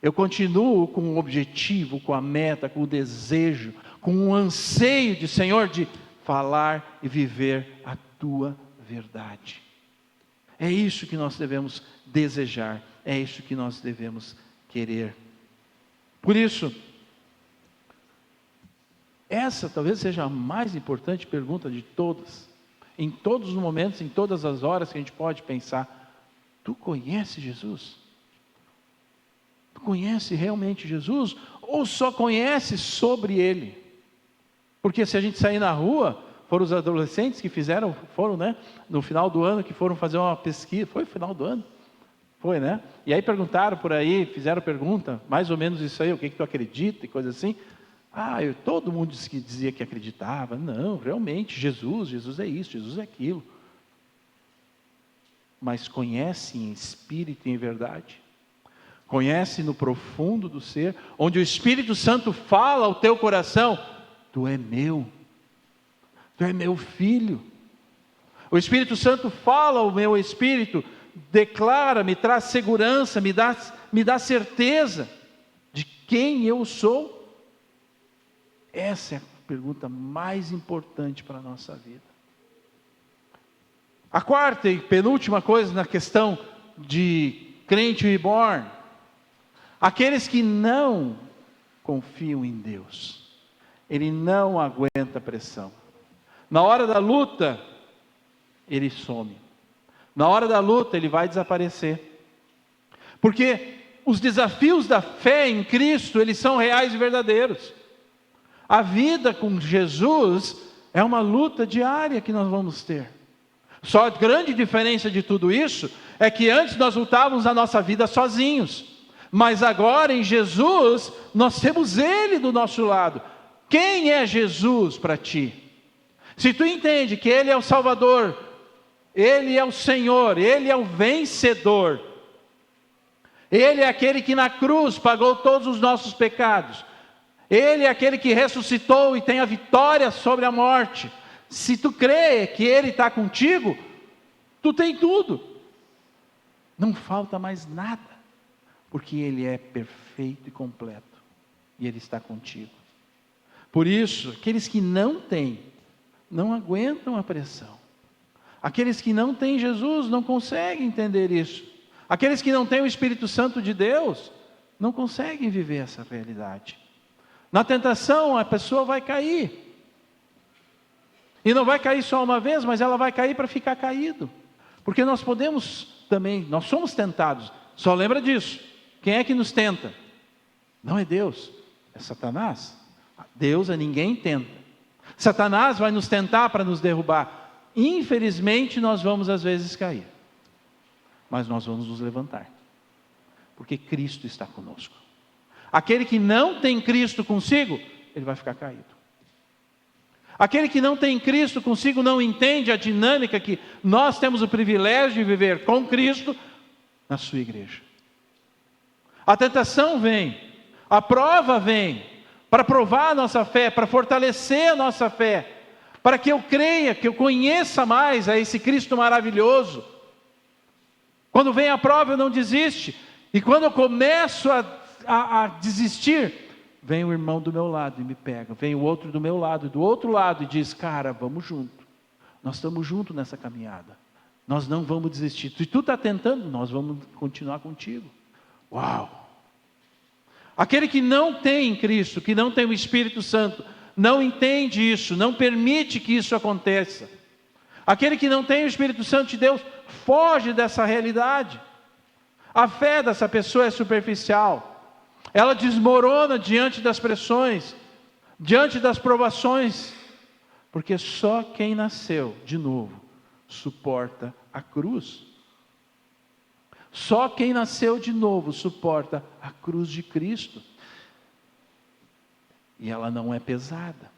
Eu continuo com o objetivo, com a meta, com o desejo, com o anseio de Senhor de falar e viver a Tua verdade. É isso que nós devemos desejar, é isso que nós devemos querer. Por isso, essa talvez seja a mais importante pergunta de todas. Em todos os momentos, em todas as horas que a gente pode pensar: tu conheces Jesus? conhece realmente Jesus ou só conhece sobre Ele? Porque se a gente sair na rua, foram os adolescentes que foram, né, no final do ano, que foram fazer uma pesquisa, foi no final do ano? Foi, né? E aí perguntaram por aí, fizeram pergunta, mais ou menos isso aí, o que tu acredita e coisa assim. Todo mundo dizia que acreditava. Não, realmente, Jesus é isso, Jesus é aquilo. Mas conhece em espírito e em verdade? Conhece no profundo do ser, onde o Espírito Santo fala ao teu coração, tu é meu filho. O Espírito Santo fala ao meu espírito, declara, me traz segurança, me dá certeza de quem eu sou. Essa é a pergunta mais importante para a nossa vida. A quarta e penúltima coisa na questão de crente reborn: aqueles que não confiam em Deus, ele não aguenta a pressão. Na hora da luta, ele some. Na hora da luta, ele vai desaparecer. Porque os desafios da fé em Cristo, eles são reais e verdadeiros. A vida com Jesus é uma luta diária que nós vamos ter. Só a grande diferença de tudo isso é que antes nós lutávamos a nossa vida sozinhos. Mas agora em Jesus, nós temos Ele do nosso lado. Quem é Jesus para ti? Se tu entende que Ele é o Salvador, Ele é o Senhor, Ele é o vencedor, Ele é aquele que na cruz pagou todos os nossos pecados, Ele é aquele que ressuscitou e tem a vitória sobre a morte. Se tu crê que Ele está contigo, tu tem tudo. Não falta mais nada, porque Ele é perfeito e completo, e Ele está contigo. Por isso, aqueles que não têm, não aguentam a pressão. Aqueles que não têm Jesus não conseguem entender isso. Aqueles que não têm o Espírito Santo de Deus não conseguem viver essa realidade. Na tentação, a pessoa vai cair. E não vai cair só uma vez, mas ela vai cair para ficar caído. Porque nós podemos também, nós somos tentados. Só lembra disso. Quem é que nos tenta? Não é Deus, é Satanás. Deus a ninguém tenta. Satanás vai nos tentar para nos derrubar. Infelizmente nós vamos às vezes cair. Mas nós vamos nos levantar. Porque Cristo está conosco. Aquele que não tem Cristo consigo, ele vai ficar caído. Aquele que não tem Cristo consigo não entende a dinâmica que nós temos o privilégio de viver com Cristo na sua igreja. A tentação vem, a prova vem, para provar a nossa fé, para fortalecer a nossa fé, para que eu creia, que eu conheça mais a esse Cristo maravilhoso. Quando vem a prova eu não desisto, e quando eu começo a desistir, vem o irmão do meu lado e me pega, vem o outro do meu lado, do outro lado e diz, cara, vamos junto, nós estamos juntos nessa caminhada, nós não vamos desistir, se tu está tentando, nós vamos continuar contigo. Uau! Aquele que não tem Cristo, que não tem o Espírito Santo, não entende isso, não permite que isso aconteça. Aquele que não tem o Espírito Santo de Deus, foge dessa realidade. A fé dessa pessoa é superficial, ela desmorona diante das pressões, diante das provações, porque só quem nasceu de novo suporta a cruz. Só quem nasceu de novo suporta a cruz de Cristo. E ela não é pesada.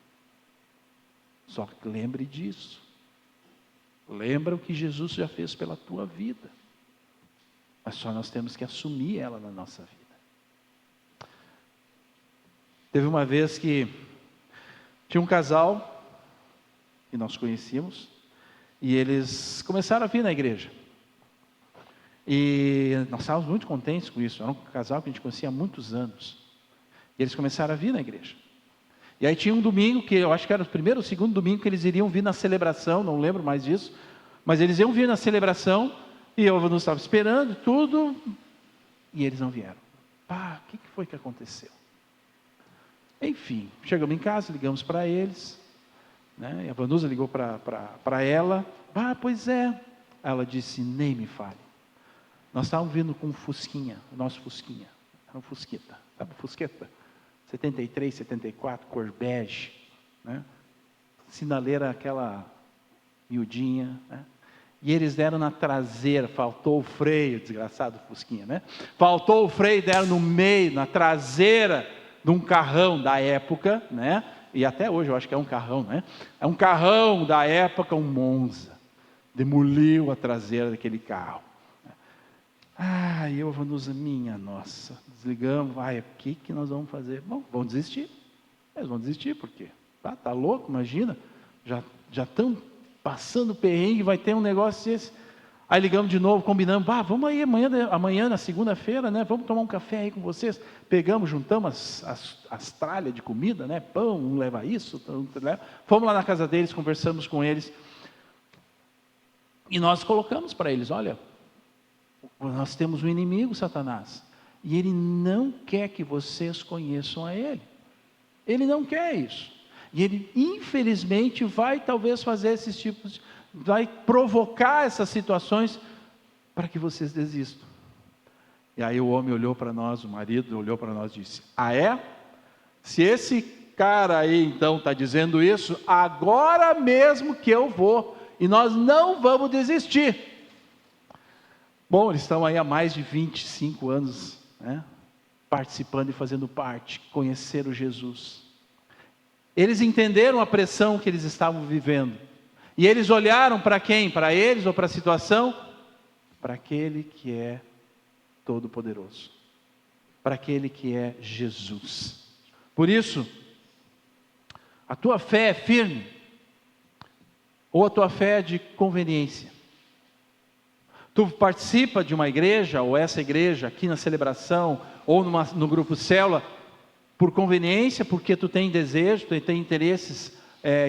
Só que lembre disso. Lembra o que Jesus já fez pela tua vida. Mas só nós temos que assumir ela na nossa vida. Teve uma vez que tinha um casal que nós conhecíamos e eles começaram a vir na igreja. E nós estávamos muito contentes com isso. Era um casal que a gente conhecia há muitos anos. E eles começaram a vir na igreja. E aí tinha um domingo, que eu acho que era o primeiro ou segundo domingo, que eles iriam vir na celebração, não lembro mais disso. Mas eles iam vir na celebração, e eu não estava esperando tudo, e eles não vieram. Pá, o que foi que aconteceu? Enfim, chegamos em casa, ligamos para eles, né? E a Vanusa ligou para ela. Pois é. Ela disse, nem me fale. Nós estávamos vindo com o nosso Fusquinha. Era um Fusqueta, sabe o Fusqueta? 73, 74, cor bege, né? Sinaleira aquela miudinha, né? E eles deram na traseira, faltou o freio, desgraçado Fusquinha, né? Faltou o freio, deram no meio, na traseira de um carrão da época, né? E até hoje eu acho que é um carrão, né? É um carrão da época, um Monza. Demoliu a traseira daquele carro. Eu minha nossa, desligamos, o que nós vamos fazer? Bom, vão desistir. Eles vão desistir, por quê? Tá louco, imagina, já estão passando perrengue, vai ter um negócio desse. Aí ligamos de novo, combinamos, vamos aí amanhã na segunda-feira, né? Vamos tomar um café aí com vocês. Pegamos, juntamos as tralhas de comida, né? Pão, um leva isso, outro leva. Fomos lá na casa deles, conversamos com eles. E nós colocamos para eles, olha, nós temos um inimigo, Satanás, e ele não quer que vocês conheçam a ele. Ele não quer isso. E ele, infelizmente, vai talvez fazer esses tipos, vai provocar essas situações para que vocês desistam. E aí o homem olhou para nós, o marido olhou para nós e disse, é? Se esse cara aí então está dizendo isso, agora mesmo que eu vou, e nós não vamos desistir. Bom, eles estão aí há mais de 25 anos, né, participando e fazendo parte, conheceram Jesus. Eles entenderam a pressão que eles estavam vivendo. E eles olharam para quem? Para eles ou para a situação? Para aquele que é todo-poderoso. Para aquele que é Jesus. Por isso, a tua fé é firme, ou a tua fé é de conveniência. Tu participa de uma igreja, ou essa igreja aqui na celebração, ou no grupo Célula, por conveniência, porque tu tem desejo, tu tem interesses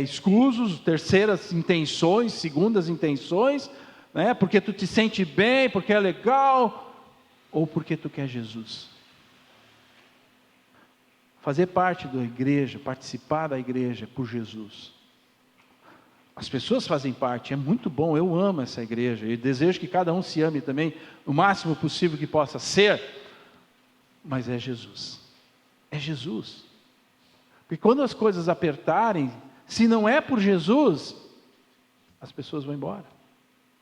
escusos, terceiras intenções, segundas intenções, né? Porque tu te sente bem, porque é legal, ou porque tu quer Jesus. Fazer parte da igreja, participar da igreja por Jesus. As pessoas fazem parte, é muito bom, eu amo essa igreja, e desejo que cada um se ame também, o máximo possível que possa ser, mas é Jesus. É Jesus. Porque quando as coisas apertarem, se não é por Jesus, as pessoas vão embora.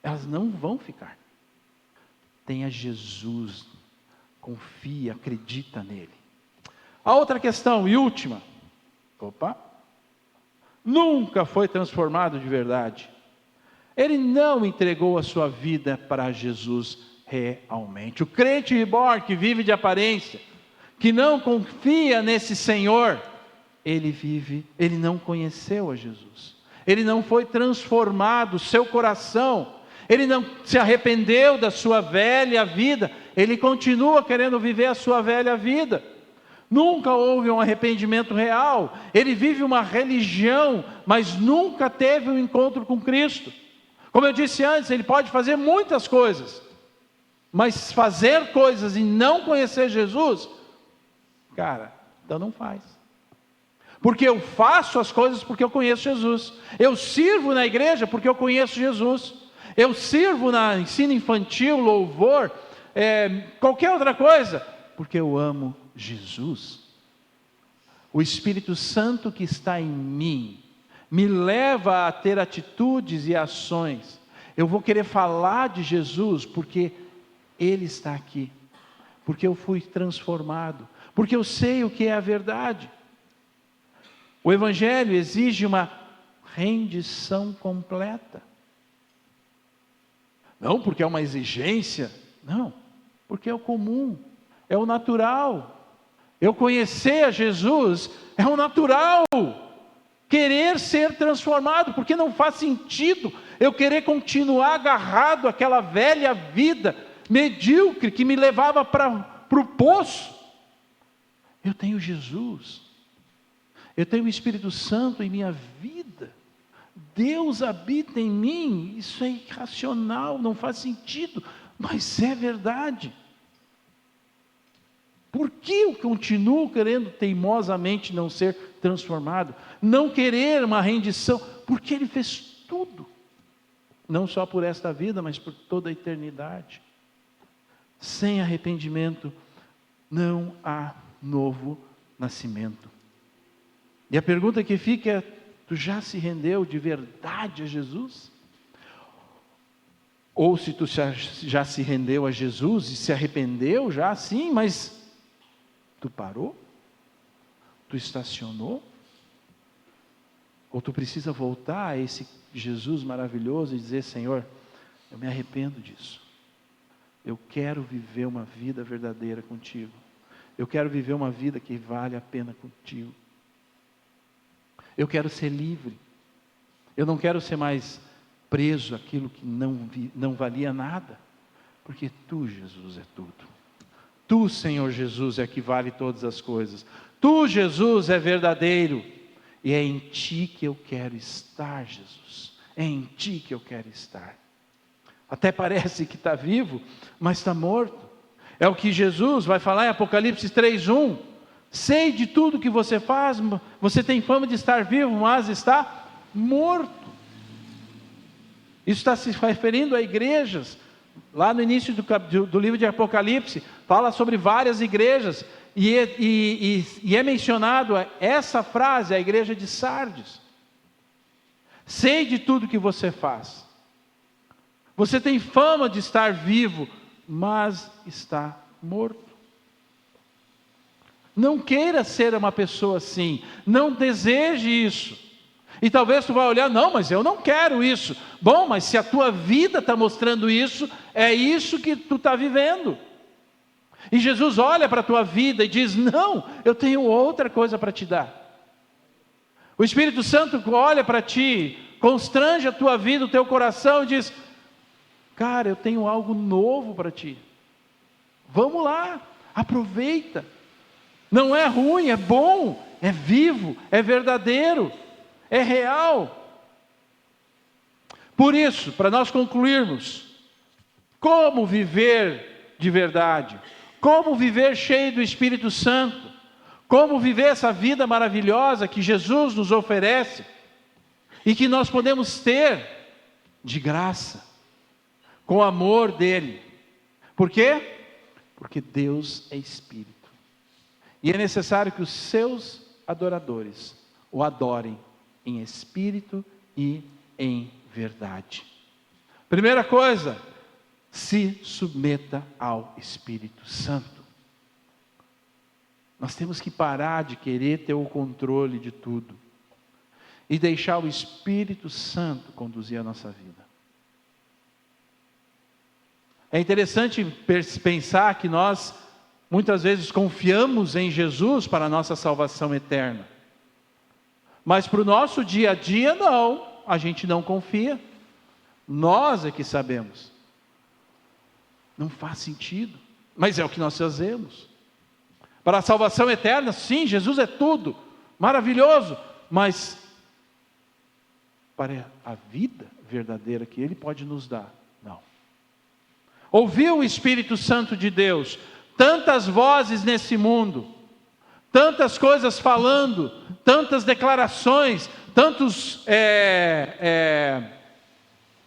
Elas não vão ficar. Tenha Jesus, confia, acredita nele. A outra questão e última. Nunca foi transformado de verdade. Ele não entregou a sua vida para Jesus realmente. O crente reborn que vive de aparência, que não confia nesse Senhor, ele não conheceu a Jesus. Ele não foi transformado, seu coração, ele não se arrependeu da sua velha vida, ele continua querendo viver a sua velha vida. Nunca houve um arrependimento real. Ele vive uma religião, mas nunca teve um encontro com Cristo. Como eu disse antes, ele pode fazer muitas coisas, mas fazer coisas e não conhecer Jesus, cara, então não faz. Porque eu faço as coisas porque eu conheço Jesus. Eu sirvo na igreja porque eu conheço Jesus. Eu sirvo na ensino infantil, louvor, qualquer outra coisa, porque eu amo Jesus. O Espírito Santo que está em mim me leva a ter atitudes e ações. Eu vou querer falar de Jesus porque Ele está aqui, porque eu fui transformado, porque eu sei o que é a verdade. O Evangelho exige uma rendição completa. Não porque é uma exigência, não, porque é o comum, é o natural. Eu conhecer a Jesus é o natural. Querer ser transformado, porque não faz sentido eu querer continuar agarrado àquela velha vida medíocre que me levava para o poço. Eu tenho Jesus, eu tenho o Espírito Santo em minha vida, Deus habita em mim. Isso é irracional, não faz sentido, mas é verdade. Por que eu continuo querendo teimosamente não ser transformado? Não querer uma rendição? Porque Ele fez tudo. Não só por esta vida, mas por toda a eternidade. Sem arrependimento, Não há novo nascimento. E a pergunta que fica é: tu já se rendeu de verdade a Jesus? Ou se tu já se rendeu a Jesus e se arrependeu já, sim, mas tu parou? Tu estacionou? Ou tu precisa voltar a esse Jesus maravilhoso e dizer: Senhor, eu me arrependo disso. Eu quero viver uma vida verdadeira contigo. Eu quero viver uma vida que vale a pena contigo. Eu quero ser livre. Eu não quero ser mais preso àquilo que não valia nada. Porque tu, Jesus, é tudo. Tu, Senhor Jesus, é que vale todas as coisas. Tu, Jesus, é verdadeiro. E é em ti que eu quero estar, Jesus. É em ti que eu quero estar. Até parece que está vivo, mas está morto. É o que Jesus vai falar em Apocalipse 3:1. Sei de tudo que você faz, você tem fama de estar vivo, mas está morto. Isso está se referindo a igrejas. Lá no início do livro de Apocalipse, fala sobre várias igrejas. E é mencionado essa frase, a igreja de Sardes. Sei de tudo que você faz. Você tem fama de estar vivo, mas está morto. Não queira ser uma pessoa assim. Não deseje isso. E talvez tu vai olhar: não, mas eu não quero isso. Bom, mas se a tua vida está mostrando isso, é isso que tu está vivendo. E Jesus olha para a tua vida e diz: não, eu tenho outra coisa para te dar. O Espírito Santo olha para ti, constrange a tua vida, o teu coração e diz: cara, eu tenho algo novo para ti. Vamos lá, aproveita. Não é ruim, é bom, é vivo, é verdadeiro, é real. Por isso, para nós concluirmos, como viver de verdade? Como viver cheio do Espírito Santo? Como viver essa vida maravilhosa que Jesus nos oferece e que nós podemos ter de graça, com o amor dele. Por quê? Porque Deus é Espírito. E é necessário que os seus adoradores o adorem em espírito e em verdade. Primeira coisa, se submeta ao Espírito Santo. Nós temos que parar de querer ter o controle de tudo e deixar o Espírito Santo conduzir a nossa vida. É interessante pensar que nós muitas vezes confiamos em Jesus para a nossa salvação eterna. Mas para o nosso dia a dia, não. A gente não confia. Nós é que sabemos. Não faz sentido. Mas é o que nós fazemos. Para a salvação eterna, sim, Jesus é tudo. Maravilhoso. Mas para a vida verdadeira que Ele pode nos dar, não. Ouvir o Espírito Santo de Deus. Tantas vozes nesse mundo, tantas coisas falando, tantas declarações, tantos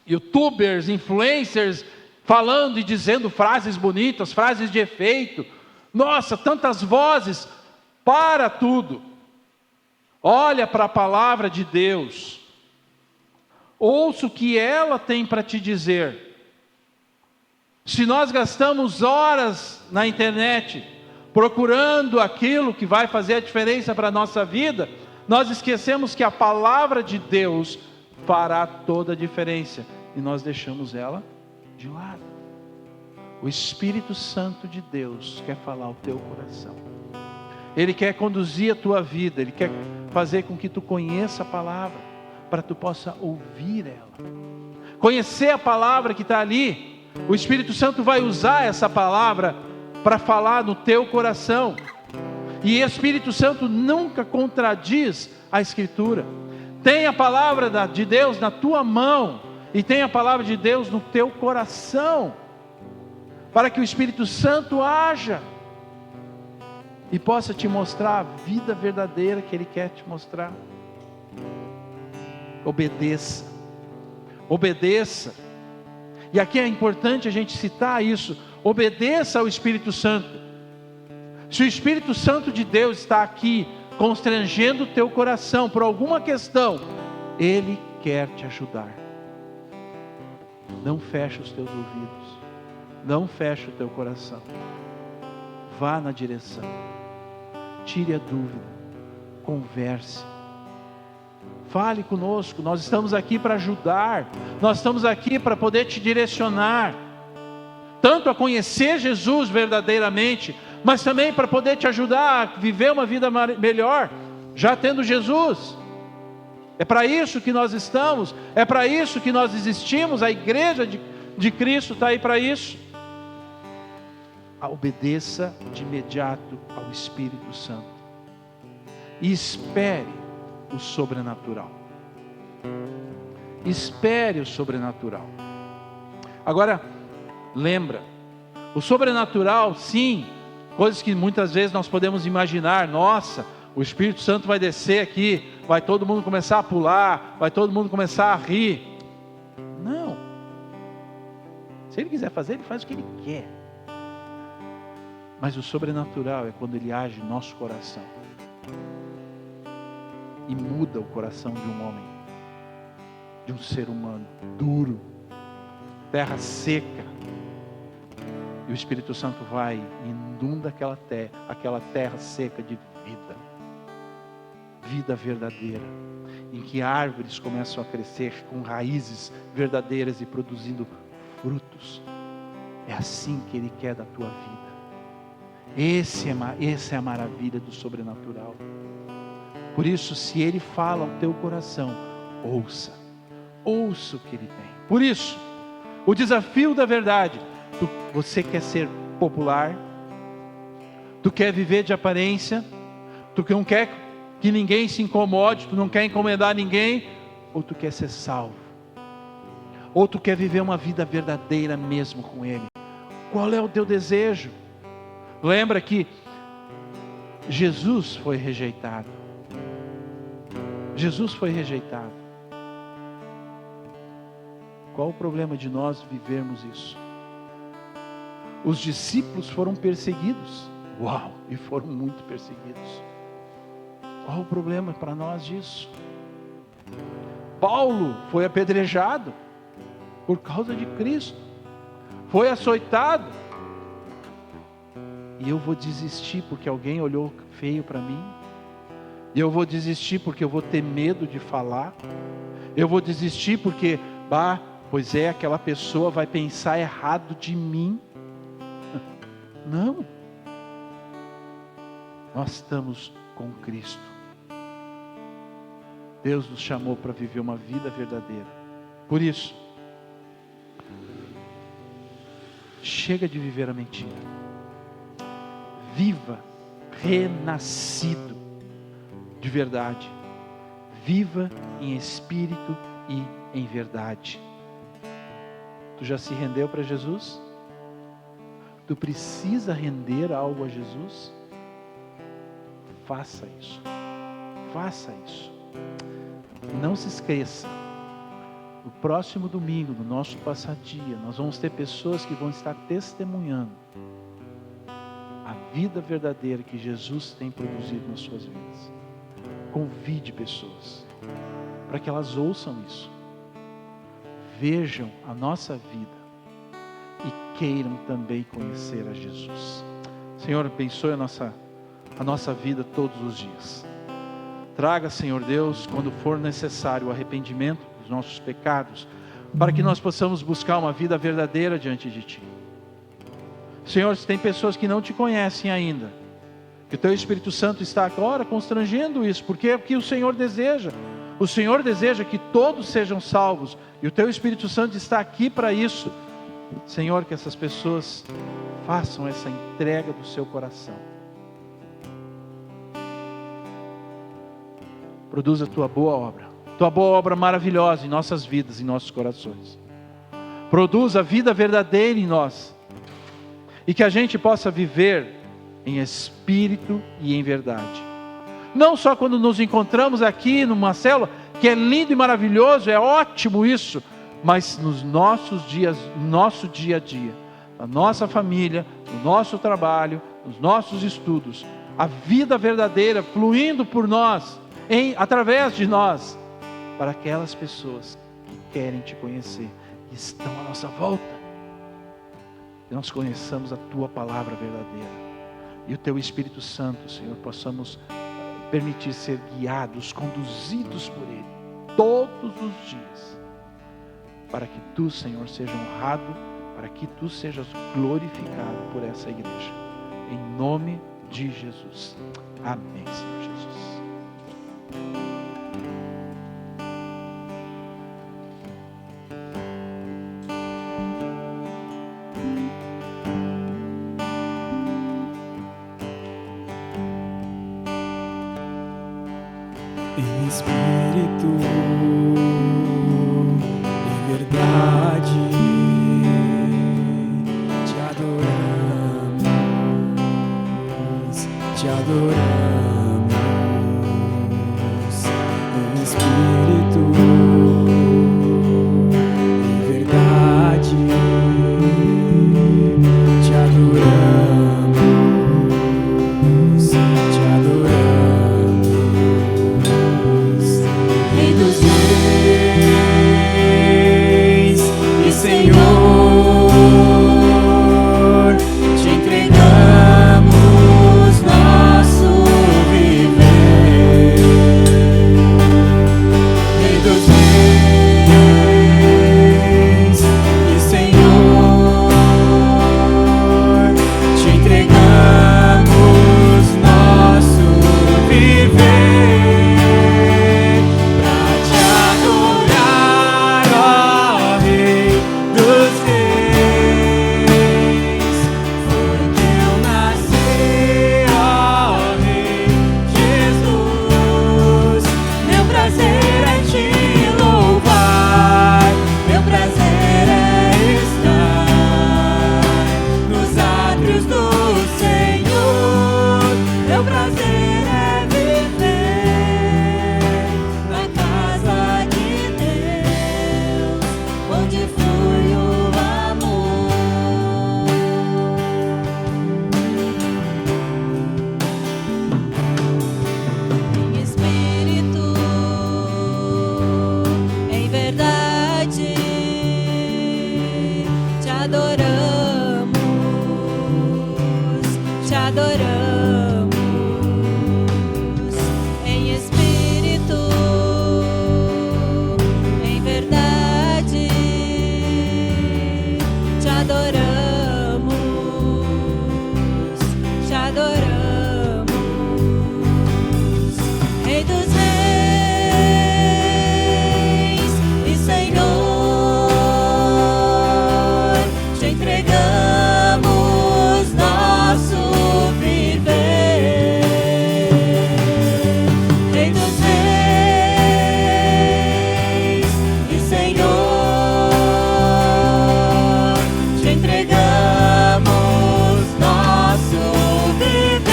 youtubers, influencers, falando e dizendo frases bonitas, frases de efeito. Nossa, tantas vozes. Para tudo. Olha para a palavra de Deus. Ouça o que ela tem para te dizer. Se nós gastamos horas na internet procurando aquilo que vai fazer a diferença para a nossa vida, nós esquecemos que a palavra de Deus fará toda a diferença e nós deixamos ela de lado. O Espírito Santo de Deus quer falar ao teu coração. Ele quer conduzir a tua vida, Ele quer fazer com que tu conheça a palavra, para que tu possa ouvir ela. Conhecer a palavra que está ali. O Espírito Santo vai usar essa palavra para falar no teu coração. E o Espírito Santo nunca contradiz a Escritura. Tem a palavra de Deus na tua mão e tem a palavra de Deus no teu coração, para que o Espírito Santo haja e possa te mostrar a vida verdadeira que Ele quer te mostrar. Obedeça. Obedeça. E aqui é importante a gente citar isso. Obedeça ao Espírito Santo. Se o Espírito Santo de Deus está aqui, constrangendo o teu coração por alguma questão, Ele quer te ajudar. Não feche os teus ouvidos, não feche o teu coração. Vá na direção, tire a dúvida, converse, fale conosco. Nós estamos aqui para ajudar, nós estamos aqui para poder te direcionar, tanto a conhecer Jesus verdadeiramente, mas também para poder te ajudar a viver uma vida melhor, já tendo Jesus. É para isso que nós estamos, é para isso que nós existimos. A igreja de Cristo está aí para isso. Obedeça de imediato ao Espírito Santo e espere o sobrenatural. Espere o sobrenatural. Agora, lembra, o sobrenatural, sim, coisas que muitas vezes nós podemos imaginar. Nossa, o Espírito Santo vai descer aqui, vai todo mundo começar a pular, vai todo mundo começar a rir. Não. Se Ele quiser fazer, Ele faz o que Ele quer. Mas o sobrenatural é quando Ele age no nosso coração e muda o coração de um homem, de um ser humano duro, terra seca, e o Espírito Santo vai e inunda aquela terra seca de vida verdadeira, em que árvores começam a crescer com raízes verdadeiras e produzindo frutos. É assim que Ele quer da tua vida. Essa é a maravilha do sobrenatural. Por isso, se Ele fala ao teu coração, ouça o que Ele tem. Por isso, o desafio da verdade: você quer ser popular, tu quer viver de aparência, tu não quer que ninguém se incomode, tu não quer incomodar ninguém, ou tu quer ser salvo, ou tu quer viver uma vida verdadeira mesmo com Ele? Qual é o teu desejo? Lembra que Jesus foi rejeitado. Jesus foi rejeitado. Qual o problema de nós vivermos isso? Os discípulos foram perseguidos. Uau! E foram muito perseguidos. Qual o problema para nós disso? Paulo foi apedrejado por causa de Cristo. Foi açoitado. E eu vou desistir porque alguém olhou feio para mim? E eu vou desistir porque eu vou ter medo de falar? Eu vou desistir porque, pois é, aquela pessoa vai pensar errado de mim? Não. Nós estamos com Cristo. Deus nos chamou para viver uma vida verdadeira. Por isso, chega de viver a mentira. Viva renascido de verdade. Viva em espírito e em verdade. Tu já se rendeu para Jesus? Tu precisa render algo a Jesus? Faça isso. Faça isso. Não se esqueça. No próximo domingo, no nosso passadia, nós vamos ter pessoas que vão estar testemunhando a vida verdadeira que Jesus tem produzido nas suas vidas. Convide pessoas para que elas ouçam isso, vejam a nossa vida e queiram também conhecer a Jesus. Senhor, abençoe a nossa vida todos os dias. Traga, Senhor Deus, quando for necessário, o arrependimento dos nossos pecados, para que nós possamos buscar uma vida verdadeira diante de Ti. Senhor, se tem pessoas que não Te conhecem ainda, que o Teu Espírito Santo está agora constrangendo isso, porque é o que o Senhor deseja. O Senhor deseja que todos sejam salvos, e o Teu Espírito Santo está aqui para isso. Senhor, que essas pessoas façam essa entrega do seu coração. Produza a Tua boa obra maravilhosa em nossas vidas, em nossos corações. Produza a vida verdadeira em nós, e que a gente possa viver em espírito e em verdade. Não só quando nos encontramos aqui numa célula, que é lindo e maravilhoso, é ótimo isso, mas nos nossos dias, no nosso dia a dia, na nossa família, no nosso trabalho, nos nossos estudos, a vida verdadeira fluindo por nós, através de nós, para aquelas pessoas que querem te conhecer e estão à nossa volta. Que nós conheçamos a tua palavra verdadeira e o teu Espírito Santo, Senhor, possamos permitir ser guiados, conduzidos por Ele todos os dias, para que tu, Senhor, seja honrado, para que tu sejas glorificado por essa igreja, em nome de Jesus. Amém, Senhor Jesus. Em espírito, em verdade, te adoramos. Em espírito, em verdade, te adoramos, te adoramos. Rei dos reis e Senhor, te entregamos nosso viver. Rei dos reis e Senhor, te entregamos nosso viver. Pra te adorar, ó Rei dos reis, foi que eu nasci, ó Rei Jesus. Meu prazer é te louvar, meu prazer é estar nos átrios do Senhor. Meu prazer é viver na casa de Deus, onde flui o amor. Em espírito, em verdade, te adoramos, te adoramos. Em espírito, em verdade, te adoramos, te adoramos. Rei dos reis e Senhor, te entregamos nosso viver. Rei dos reis e Senhor, te entregamos nosso viver.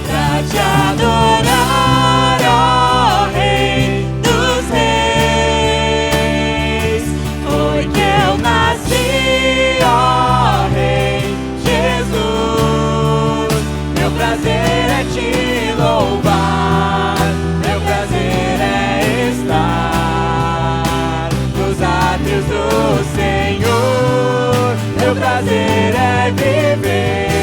Pra te adorar, ó Rei dos reis, foi que eu nasci, ó Rei Jesus. Meu prazer é te louvar, meu prazer é estar nos átrios do Senhor. Meu prazer é viver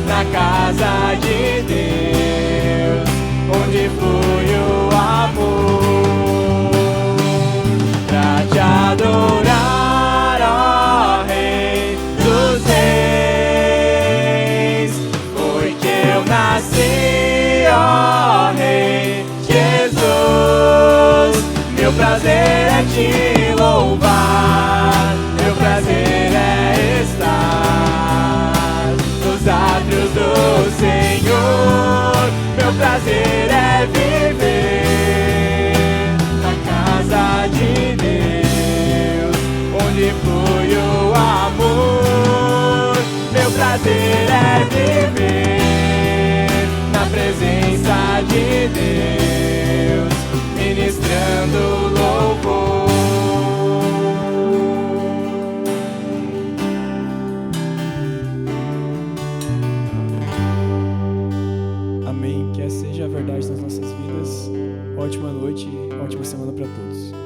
na casa de Deus, onde flui o amor. Pra te adorar, ó Rei dos reis, foi que eu nasci, ó Rei Jesus. Meu prazer é te louvar, meu prazer é estar nos átrios do Senhor. Meu prazer é viver na casa de Deus, onde flui o amor. Meu prazer é viver na presença de Deus, ministrando louvor. seja a verdade nas nossas vidas. Ótima noite e ótima semana para todos.